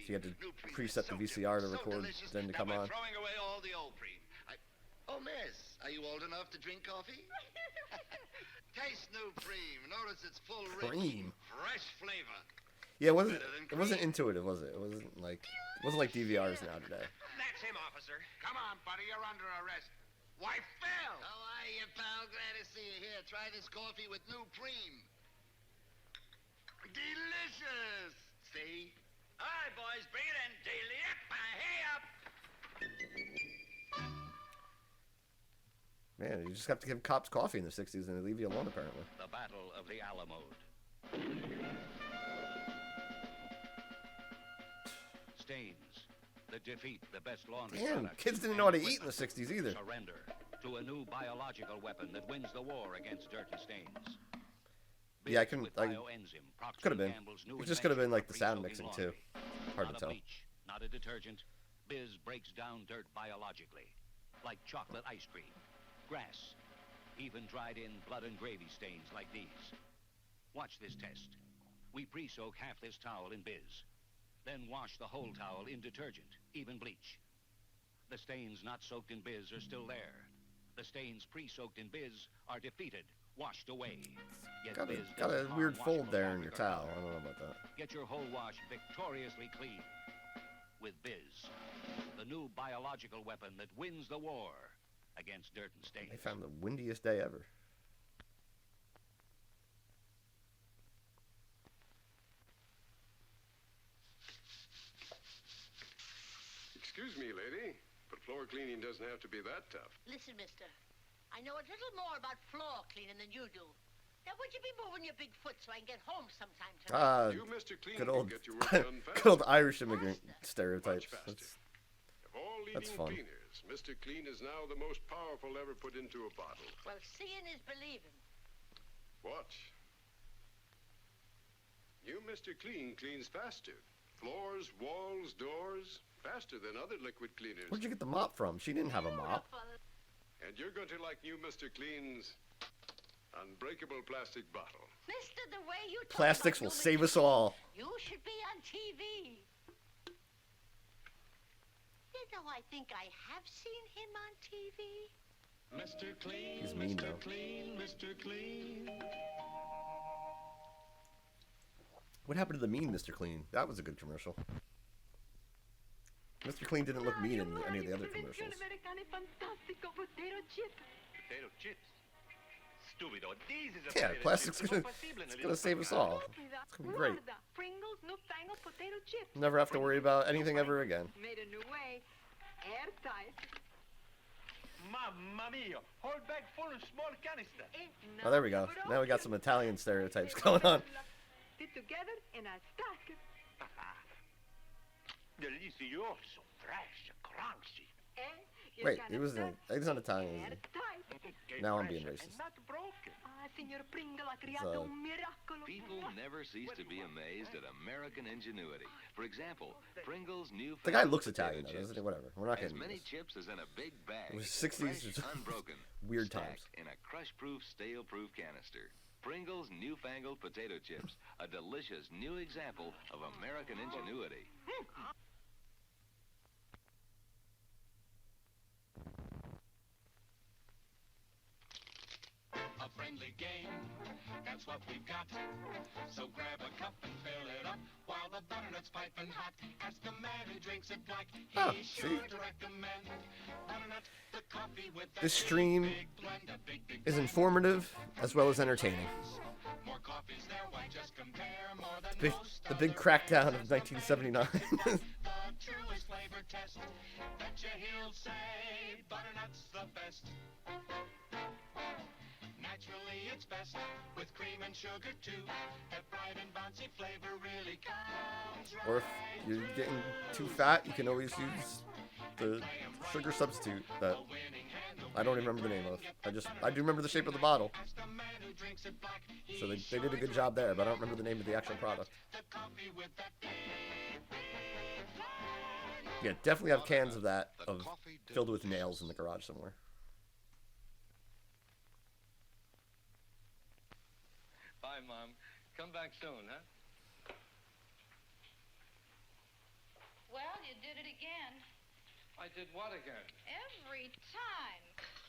She had to preset the VCR to record, then to come on. Throwing away all the old pre. Oh, miss, are you old enough to drink coffee? Taste new cream. Notice it's full, Cream. rich, fresh flavor. Yeah, it wasn't intuitive, was it? It wasn't like DVRs now today. That's him, officer. Come on, buddy, you're under arrest. Why, Phil! How are you, pal? Glad to see you here. Try this coffee with new cream. Delicious! See? All right, boys, bring it in. Daily up, hey up! Man, you just have to give cops coffee in the 60s and they leave you alone, apparently. The Battle of the Alamo. Stains that defeat the best laundry Damn, products kids didn't know how to eat in the 60s either. Surrender to a new biological weapon that wins the war against dirty stains. Yeah, could have been. It just could have been like the sound mixing too. Hard to tell. Bleach, not a detergent. Biz breaks down dirt biologically, like chocolate ice cream, grass, even dried-in blood and gravy stains like these. Watch this test. We pre-soak half this towel in Biz, then wash the whole towel in detergent, even bleach. The stains not soaked in Biz are still there. The stains pre-soaked in Biz are defeated, washed away. Got a weird fold there in your towel. I don't know about that. Get your whole wash victoriously clean with Biz, the new biological weapon that wins the war against dirt and stains. They found the windiest day ever. Excuse me, lady, but floor cleaning doesn't have to be that tough. Listen, mister, I know a little more about floor cleaning than you do. Now, would you be moving your big foot so I can get home sometime tonight? You, Mr. Clean, good can old, get your work done fast. good old Irish immigrant stereotypes. Of all That's leading fun. cleaners, Mr. Clean is now the most powerful ever put into a bottle. Well, seeing is believing. Watch. You, Mr. Clean, cleans faster. Floors, walls, doors, faster than other liquid cleaners. Where'd you get the mop from? She didn't have a mop. And you're going to like new Mr. Clean's unbreakable plastic bottle. Mister, the way you talk Plastics about will you, save Mr. us all. You should be on TV. You know, I think I have seen him on TV. Mr. Clean, He's mean, Mr. though. Clean, Mr. Clean. What happened to the mean Mr. Clean? That was a good commercial. Mr. Clean didn't look mean in any of the other commercials. Potato chips. Stupido. This is a Yeah, potato plastic's chip. gonna, Imposible, it's a gonna little save us facade. all. It's gonna be great. Pringles newfangled potato chips. Never have to worry about anything ever again. Made a new way. Airtight. Mamma mia! Whole bag full of small canister. Oh, there we go. Now we got some Italian stereotypes going on. Fit together in a stack. Delicioso, fresh, crunchy. Wait, he's not Italian. Is he? Now I'm being racist. Signor Pringle ha creato un miracolo. People never cease to be amazed at American ingenuity. For example, Pringles' new The guy looks Italian, though, doesn't he? Whatever. We're not as getting many this. chips as in a big bag. It was 60s, fresh, just unbroken, weird stacked times. in a crush-proof, stale-proof canister. Pringles' newfangled potato chips, a delicious new example of American ingenuity. A friendly game, that's what we've got. So grab a cup and fill it up while the butternut's piping hot. Ask the man who drinks it black. Oh, He's see? sure to recommend butternut, the coffee with that This stream big blend, a big is informative as well as entertaining. more coffees there, why just compare more than Big, most the big crackdown of 1979. the truest flavor test. Betcha he'll say butternut's the best. Naturally, it's best with cream and sugar too. That bright and bouncy flavor really comes right. Or if you're getting too fat, you can always use the sugar substitute that I don't even remember the name of. I do remember the shape of the bottle. So they did a good job there, but I don't remember the name of the actual product. Yeah, definitely have cans of that filled with nails in the garage somewhere. Bye, Mom. Come back soon, huh? Well, you did it again. I did what again? Every time.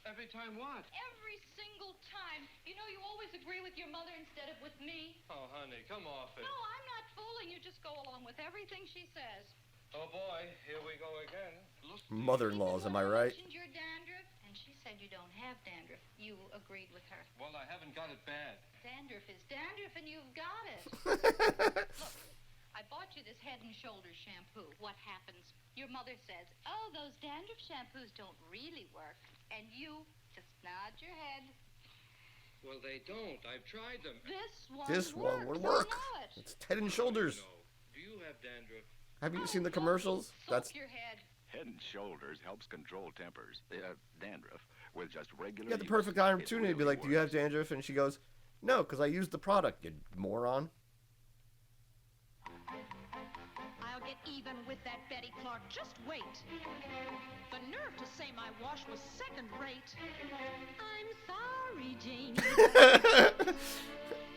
Every time what? Every single time. You know, you always agree with your mother instead of with me. Oh, honey, come off it. No, I'm not fooling you. Just go along with everything she says. Oh, boy, here we go again. Look. Mother-in-laws, am I right? You mentioned your dandruff, and she said you don't have dandruff. You agreed with her. Well, I haven't got it bad. Dandruff is dandruff, and you've got it. Look, I bought you this Head and Shoulders shampoo. What happens? Your mother says, oh, those dandruff shampoos don't really work. And you just nod your head. Well, they don't. I've tried them. This one will work. It's Head and Shoulders. Do you have dandruff? Have you seen the commercials? That's Your head. Head and Shoulders helps control tempers, dandruff, with just regular you got the use. perfect It opportunity to be really like, do you have dandruff? And she goes, no, because I used the product, you moron. I'll get even with that Betty Clark. Just wait. The nerve to say my wash was second rate. I'm sorry, Janie.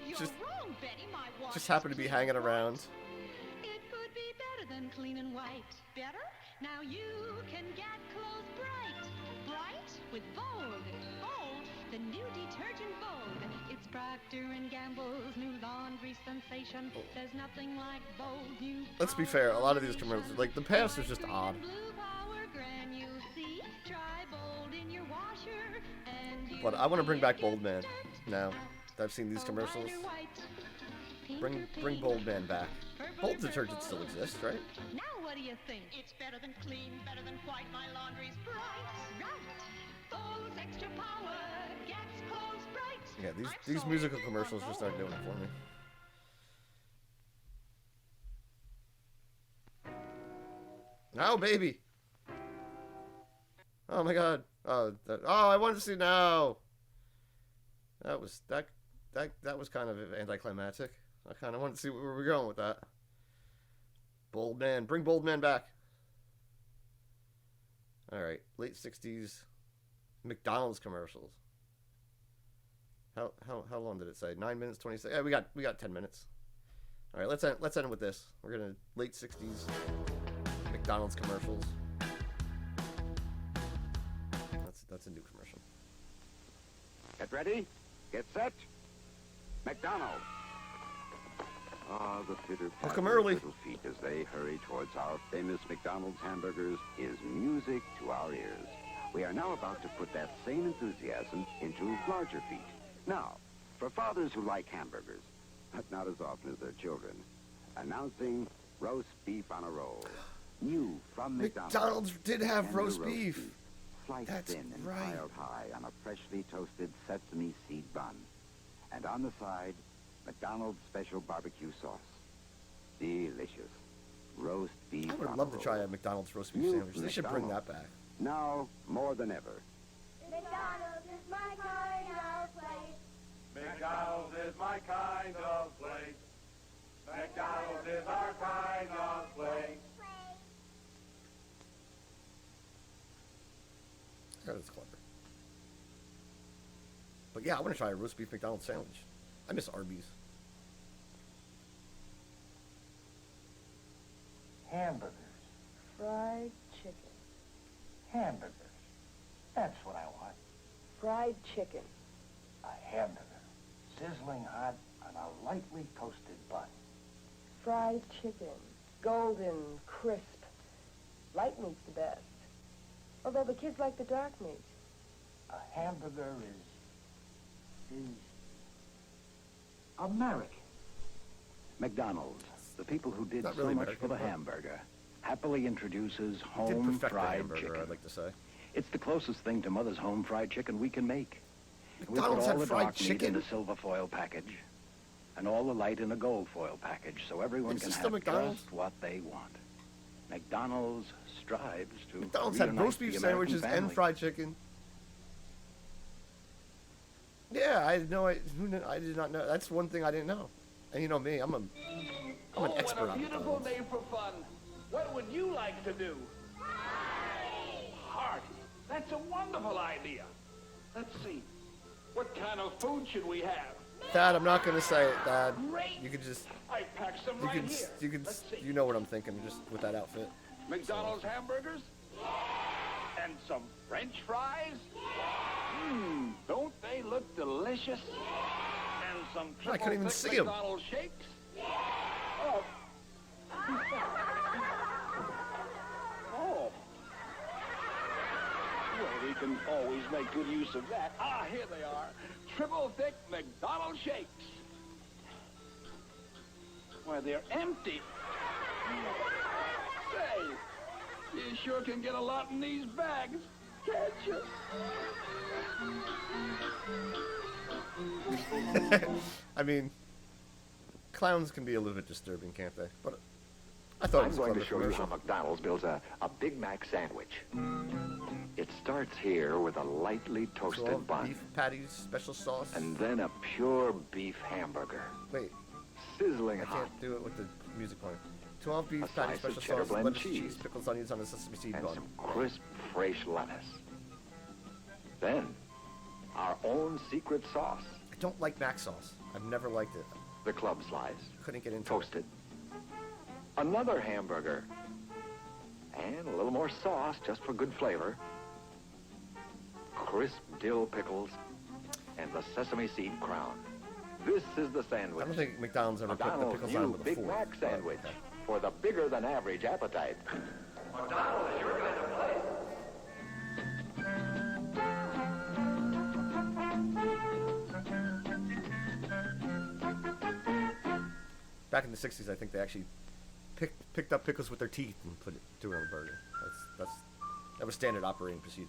You're Just- wrong, Betty. My wash Just happened to be hanging around. It could be better than clean and white. Better? Now you can get clothes bright, bright with Vogue. Vogue, the new detergent Vogue. It's Procter & Gamble's new laundry sensation. There's nothing like Vogue new. Let's be fair, a lot of these commercials, like the past is just odd. But I want to bring back Bold Man now. I've seen these commercials. Bring Bold Man back. Bold detergent still exists, right? Now what do you think? It's better than clean, better than white. My laundry's bright. Right. Vogue's extra power gets clothes bright. Yeah, these musical commercials just aren't doing it for me. Oh, baby. Oh my God. Oh, I wanted to see now. That was kind of anticlimactic. I kind of wanted to see where we're going with that. Bold Man, bring Bold Man back. All right, late '60s McDonald's commercials. How long did it say? 9 minutes 26. Yeah, we got 10 minutes. All right, let's end with this. We're gonna late '60s McDonald's commercials. That's a new commercial. Get ready. Get set. McDonald's. Ah, the fitter Look 'em early. Little feet as they hurry towards our famous McDonald's hamburgers is music to our ears. We are now about to put that same enthusiasm into larger feet. Now, for fathers who like hamburgers, but not as often as their children, announcing roast beef on a roll. New from McDonald's. McDonald's did have Tender roast beef. Sliced That's thin and right. piled high on a freshly toasted sesame seed bun. And on the side, McDonald's special barbecue sauce. Delicious. Roast beef I would on love a to try roll. a McDonald's roast beef New sandwich. They should bring that back. Now, more than ever. McDonald's is my kind of place. McDonald's is my kind of place. McDonald's is our kind of place. That is clever. But yeah, I want to try a roast beef McDonald's sandwich. I miss Arby's. Hamburgers. Fried chicken. Hamburgers. That's what I want. Fried chicken. A hamburger. Sizzling hot on a lightly toasted bun. Fried chicken. Golden, crisp. Light meat's the best. Although the kids like the dark meat. A hamburger is American. McDonald's, the people who did Not so really much American, for the but hamburger, happily introduces Did home perfect the fried hamburger, chicken. I'd like to say. It's the closest thing to Mother's home fried chicken we can make. McDonald's we put all had the fried dark meat chicken? in a silver foil package, and all the light in a gold foil package, so everyone Is can this have still McDonald's? just what they want. McDonald's strives to McDonald's had reunite roast the beef American sandwiches and family. fried chicken. Yeah, I had no idea. I did not know. That's one thing I didn't know. And you know me, I'm an expert what a on beautiful McDonald's. day for fun. What would you like to do? Party. That's a wonderful idea. Let's see. What kind of food should we have? Dad, I'm not gonna say it, Dad. Great. You could just, I packed some you right could, here. you could, Let's see. you know what I'm thinking, just with that outfit. McDonald's hamburgers? And some French fries? Don't they look delicious? And some I couldn't even triple see thick 'em. McDonald's shakes? Oh. Oh. Well, we can always make good use of that. Ah, here they are. Triple thick McDonald's shakes. Why, they're empty. Say, you sure can get a lot in these bags, can't you? I mean, clowns can be a little bit disturbing, can't they? But I thought it I'm was a going to clever show you commercial. how McDonald's builds a Big Mac sandwich. It starts here with a lightly toasted 12 bun. beef patties, special sauce. And then a pure beef hamburger. Wait, Sizzling I hot. can't do it with the music playing. 12 beef A patties, slice of special cheddar sauce, blend lettuce, cheese. cheese, pickles, onions on a sesame seed And bun. some crisp, fresh lettuce. Then, our own secret sauce. I don't like mac sauce. I've never liked it. The club slice. Couldn't get into Toasted. Another hamburger. And a little more sauce just for good flavor. Crisp dill pickles and the sesame seed crown. This is the sandwich. I don't think McDonald's ever put the McDonald's pickles on new with a Big fork. Mac sandwich for the bigger than average appetite. McDonald's is your kind of place. Back in the 60s, I think they actually picked up pickles with their teeth and threw it on the burger. That was standard operating procedure.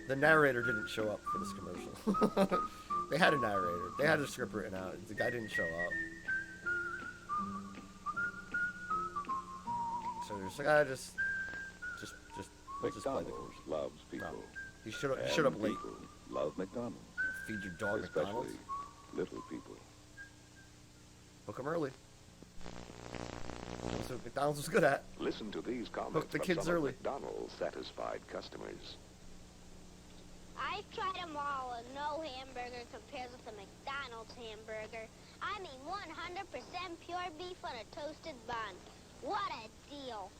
The narrator didn't show up for this commercial. They had a narrator. They had a script written out. The guy didn't show up. So they're just like, we'll just play the McDonald's loves people. No. He showed up late. People love McDonald's. Feed your dog Especially McDonald's. little people. Hook 'em early. That's what McDonald's was good at. Listen to these comments Hook the from kids some early. of McDonald's satisfied customers. I've tried them all, and no hamburger compares with a McDonald's hamburger. I mean 100% pure beef on a toasted bun. What a deal.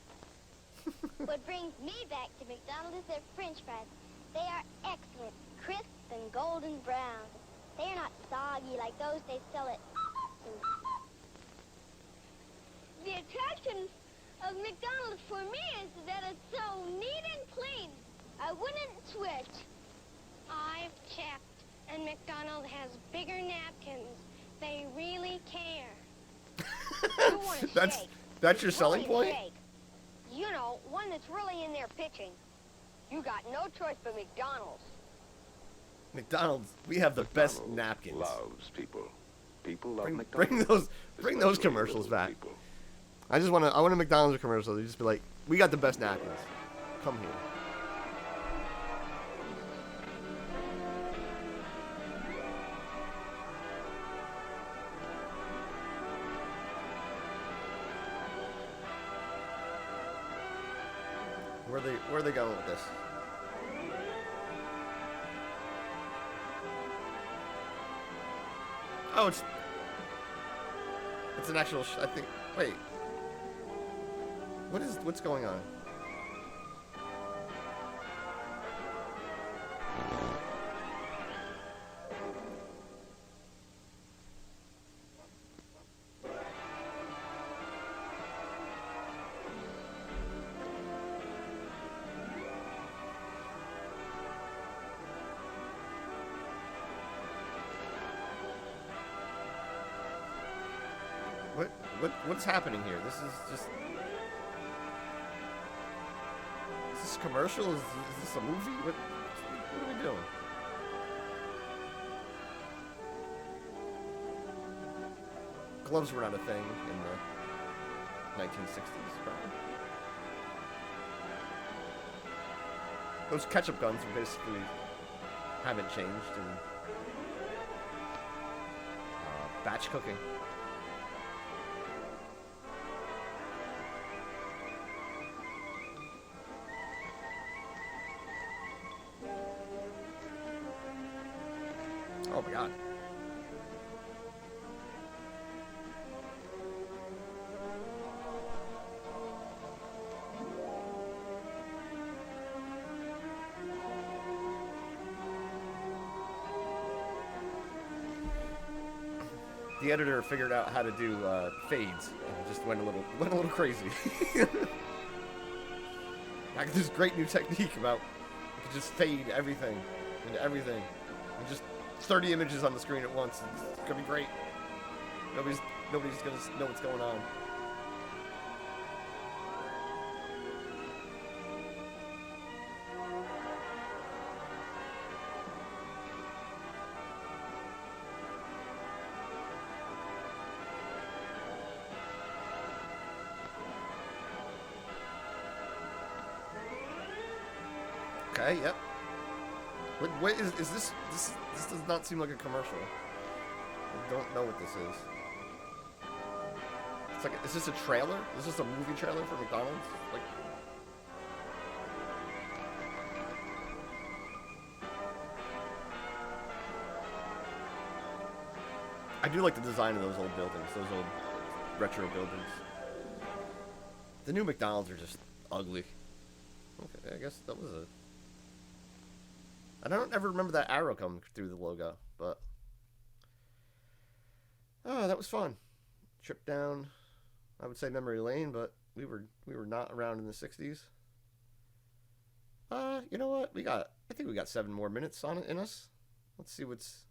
What brings me back to McDonald's is their french fries. They are excellent, crisp and golden brown. They are not soggy like those they sell at... The attraction of McDonald's for me is that it's so neat and clean. I wouldn't switch. I've checked, and McDonald's has bigger napkins. They really care. You want a That's shake. that's your selling Really point? shake. You know, one that's really in there pitching. You got no choice but McDonald's. McDonald's, we have the best napkins. Loves people. People love Bring McDonald's. those commercials back. I want a McDonald's commercial. They just be like, we got the best napkins. Come here. Where are they going with this? Oh, it's an actual. I think. Wait. What's going on? What's happening here? This is just. Is this a commercial? Is this a movie? What are we doing? Gloves were not a thing in the 1960s, probably. Those ketchup guns basically haven't changed in batch cooking. Oh my god. The editor figured out how to do fades and just went a little crazy. Like this great new technique about you can just fade everything into everything and just 30 images on the screen at once. It's gonna be great. Nobody's gonna know what's going on. Okay, yep. What is this? This does not seem like a commercial. I don't know what this is. It's like, is this a trailer? Is this a movie trailer for McDonald's? Like, I do like the design of those old buildings, those old retro buildings. The new McDonald's are just ugly. Okay, I guess that was a... I don't ever remember that arrow coming through the logo, but... Oh, that was fun. Trip down, I would say memory lane, but we were not around in the 60s. You know what? I think we got 7 more minutes on it in us. Let's see what's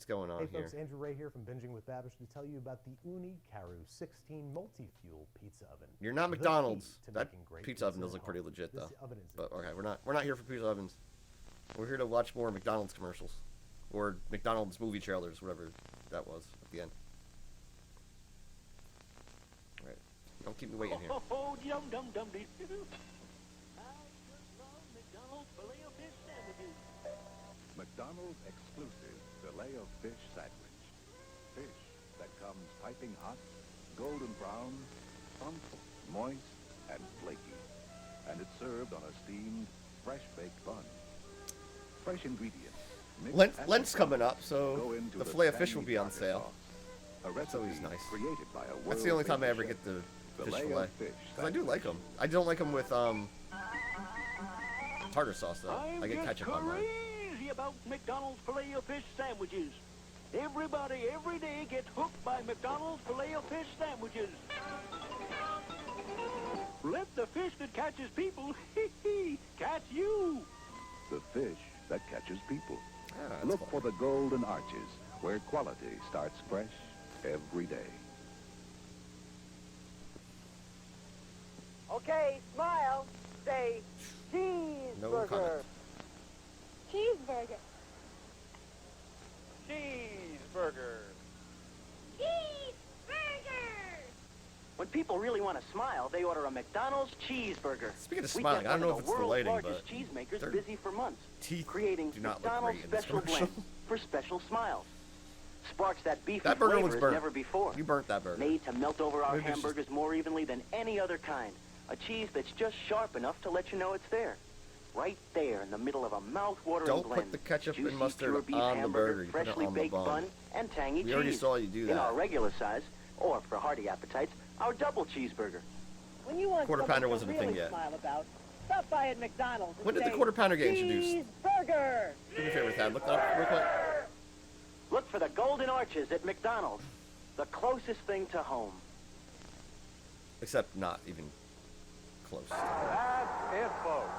going on here. Hey folks, Andrew Ray here from Binging with Babish to tell you about the Unicaru 16 multi-fuel pizza oven. You're not McDonald's. That pizza oven does look pretty legit, though. But okay, we're not here for pizza ovens. We're here to watch more McDonald's commercials, or McDonald's movie trailers, whatever that was at the end. All right, don't keep me waiting here. Oh, yum dum dum dee. I just love McDonald's Filet-O-Fish sandwiches. McDonald's exclusive Filet-O-Fish sandwich. Fish that comes piping hot, golden brown, plump, moist, and flaky. And it's served on a steamed, fresh-baked bun. Fresh ingredients. Lent's coming up, so the Filet-O-Fish will be on sale. That's always nice. That's the only time I ever get the fish fillet. Because I do like them. I don't like them with tartar sauce, though. I get ketchup on mine. Crazy about McDonald's Filet-O-Fish sandwiches. Everybody every day gets hooked by McDonald's Filet-O-Fish sandwiches. Let the fish that catches people catch you. The fish that catches people. Look for the golden arches, where quality starts fresh every day. Okay, smile. Say cheeseburger. No comment. Cheeseburger. Cheeseburger. Cheeseburger. When people really want to smile, they order a McDonald's cheeseburger. Speaking of smiling, I don't know if it's the lighting, but largest cheesemakers busy for months, teeth creating do not look McDonald's great in this special commercial. blend for special smiles. Sparks that beefy That burger flavor looks as burnt. never before. You burnt that burger. Made to melt over our Maybe it's hamburgers more evenly than any other kind. A cheese that's just sharp enough to let you know it's there. Right there in the middle of a mouth-watering Don't blend. put the ketchup Juicy, and mustard pure beef on the hamburger, burger. You put it freshly on the baked bun. and tangy We already cheese. saw you do In that. our regular size, or for hearty appetites, our double cheeseburger. When you want Quarter something pounder to wasn't a really thing yet. smile about, stop by at McDonald's. And When did the say, quarter pounder get introduced? Cheeseburger. Do me a favor, Thad. Look that up real quick. Look for the golden arches at McDonald's. The closest thing to home. Except not even close. That's it, folks.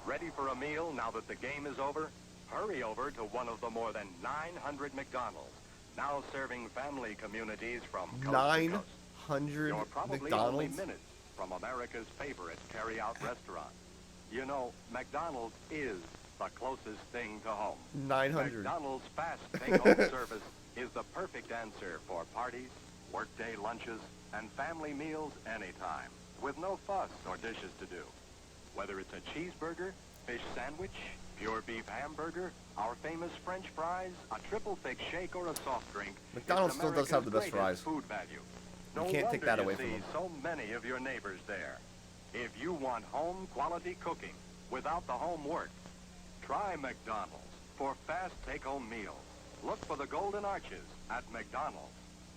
Ready for a meal now that the game is over? Hurry over to one of the more than 900 McDonald's, now serving family communities from coast to coast. 900 You're probably only McDonald's? minutes from America's favorite carry-out restaurant. You know, McDonald's is the closest thing to home. 900. McDonald's fast take-home service is the perfect answer for parties, workday lunches, and family meals anytime, with no fuss or dishes to do. Whether it's a cheeseburger, fish sandwich, pure beef hamburger, our famous French fries, a triple thick shake, or a soft drink, McDonald's it's still does have the best America's fries. Food value. You No can't take wonder that you away from see them. so many of your neighbors there. If you want home quality cooking without the home work, try McDonald's for fast take-home meals. Look for the golden arches at McDonald's,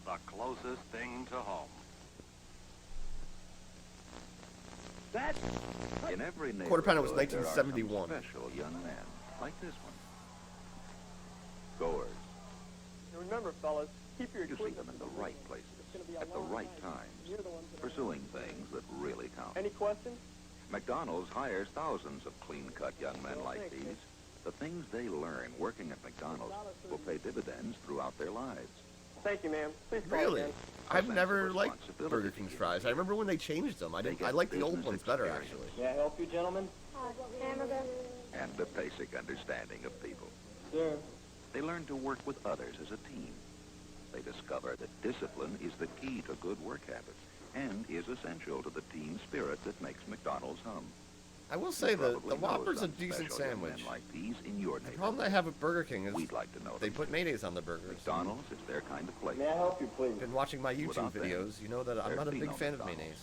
the closest thing to home. In every neighborhood, Quarter pounder was there are 1971. some special young men, like this one. Goers. Remember, fellas, keep your You see them in the right places, at the right times, pursuing things that really count. Any questions? McDonald's hires thousands of clean-cut young men like these. The things they learn working at McDonald's will pay dividends throughout their lives. Thank you, ma'am. Please call Really? again. I've never liked Burger King's fries. I remember when they changed them. I like the old ones better, actually. May I help you, gentlemen? Hamburger. And the basic understanding of people. Sir. They learn to work with others as a team. They discover that discipline is the key to good work habits. and is essential to the team spirit that makes McDonald's hum. I will say You the probably know Whopper's a some decent special young sandwich. men like these in your The problem I have with Burger King is We'd like to know they them. put mayonnaise on the burgers. McDonald's is their kind of place. May I help you, please? Been watching my YouTube Without them, videos, you know that I'm there'd not a be big no fan of McDonald's. mayonnaise.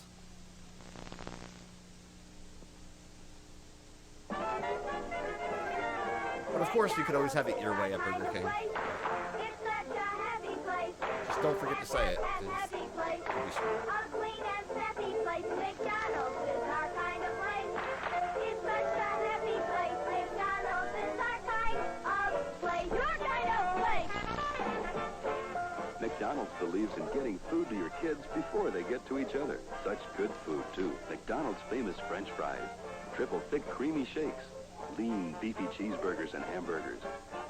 But of course, you could always have it your way at Burger King. Just don't forget to say it. 'Cause you'll be screwed. McDonald's believes in getting food to your kids before they get to each other. Such good food, too. McDonald's famous French fries, triple thick creamy shakes, lean beefy cheeseburgers and hamburgers,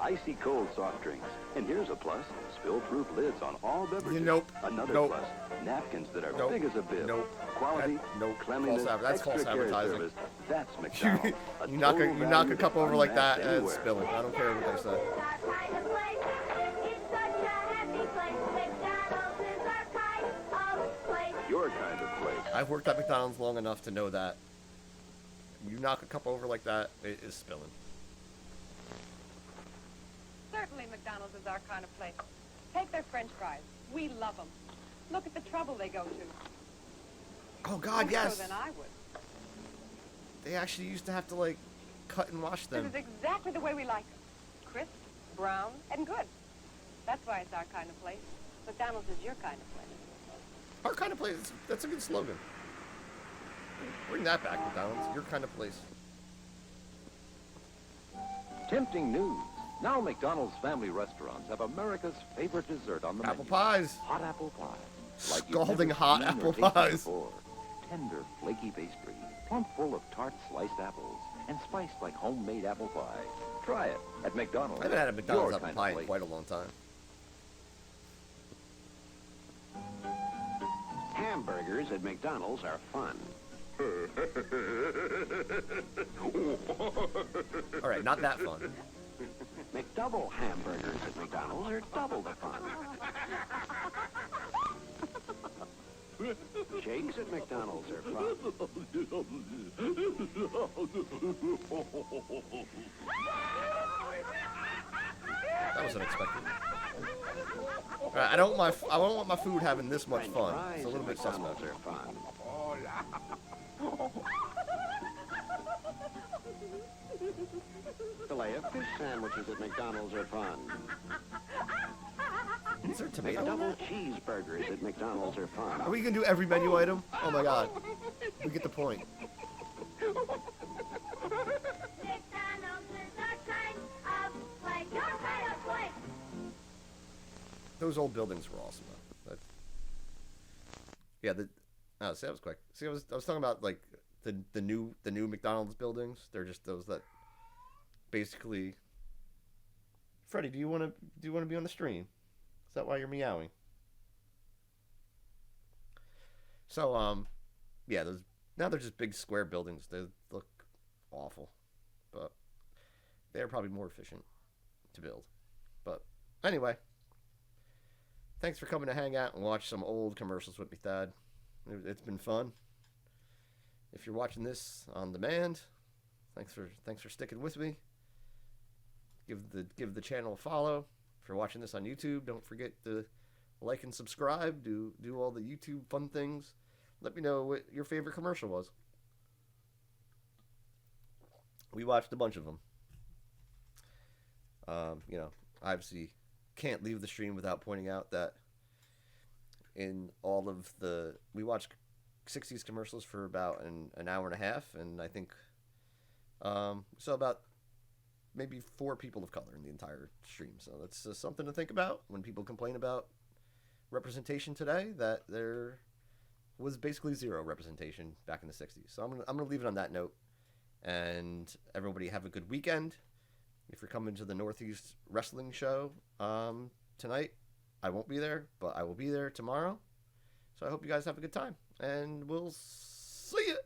icy cold soft drinks. And here's a plus, spill-proof lids on all beverages. Nope. Another Nope. plus, napkins that are Nope. big as a bib. Nope. Quality, Nope. cleanliness, That's false extra care advertising. service. That's McDonald's. A You knock total you knock a value cup that's over like that unmatched and it's anywhere. spilling. I don't care what they say. Your kind of place. I've worked at McDonald's long enough to know that you knock a cup over like that, it is spilling. Certainly McDonald's is our kind of place. Take their French fries. We love them. Look at the trouble they go to. Oh God, More yes. so than I would. They actually used to have to like cut and wash This them. is exactly the way we like them. Crisp, brown, and good. That's why it's our kind of place. McDonald's is your kind of place. Our kind of place. That's a good slogan. Bring that back, McDonald's. Your kind of place. Tempting news. Now McDonald's family restaurants have America's favorite dessert on the Apple menu. pies. Hot apple pie. Like you've Scalding never hot seen or apple tasted pies. before. Tender, flaky pastry, plump full of tart sliced apples, and spiced like homemade apple pie. Try it at McDonald's. I haven't had a McDonald's Your apple kind pie of in place. quite a long time. Hamburgers at McDonald's are fun. All right, not that fun. McDouble hamburgers at McDonald's are double the fun. Shakes at McDonald's are fun. That was unexpected. All right, I don't want my food having this much fun. It's a little bit suspect. McDonald's are fun. Filet-O-Fish sandwiches at McDonald's are fun. Is there tomato in McDouble that? cheeseburgers at McDonald's are fun. Are we gonna do every menu item? Oh my God. We get the point. Those old buildings were awesome though. Yeah, see, that was quick. See, I was talking about like the new McDonald's buildings. They're just those that basically. Freddie, do you want to be on the stream? Is that why you're meowing? So yeah, now they're just big square buildings. They look awful, but they're probably more efficient to build. But anyway, thanks for coming to hang out and watch some old commercials with me, Thad. It's been fun. If you're watching this on demand, thanks for sticking with me. Give the channel a follow. If you're watching this on YouTube, don't forget to like and subscribe. Do all the YouTube fun things. Let me know what your favorite commercial was. We watched a bunch of them. Obviously can't leave the stream without pointing out that in all of we watched 60s commercials for about an hour and a half, and I think so about maybe 4 people of color in the entire stream. So that's something to think about when people complain about representation today, that there was basically zero representation back in the 60s. So I'm gonna leave it on that note, and everybody have a good weekend. If you're coming to the Northeast Wrestling Show tonight, I won't be there, but I will be there tomorrow. So I hope you guys have a good time, and we'll see you.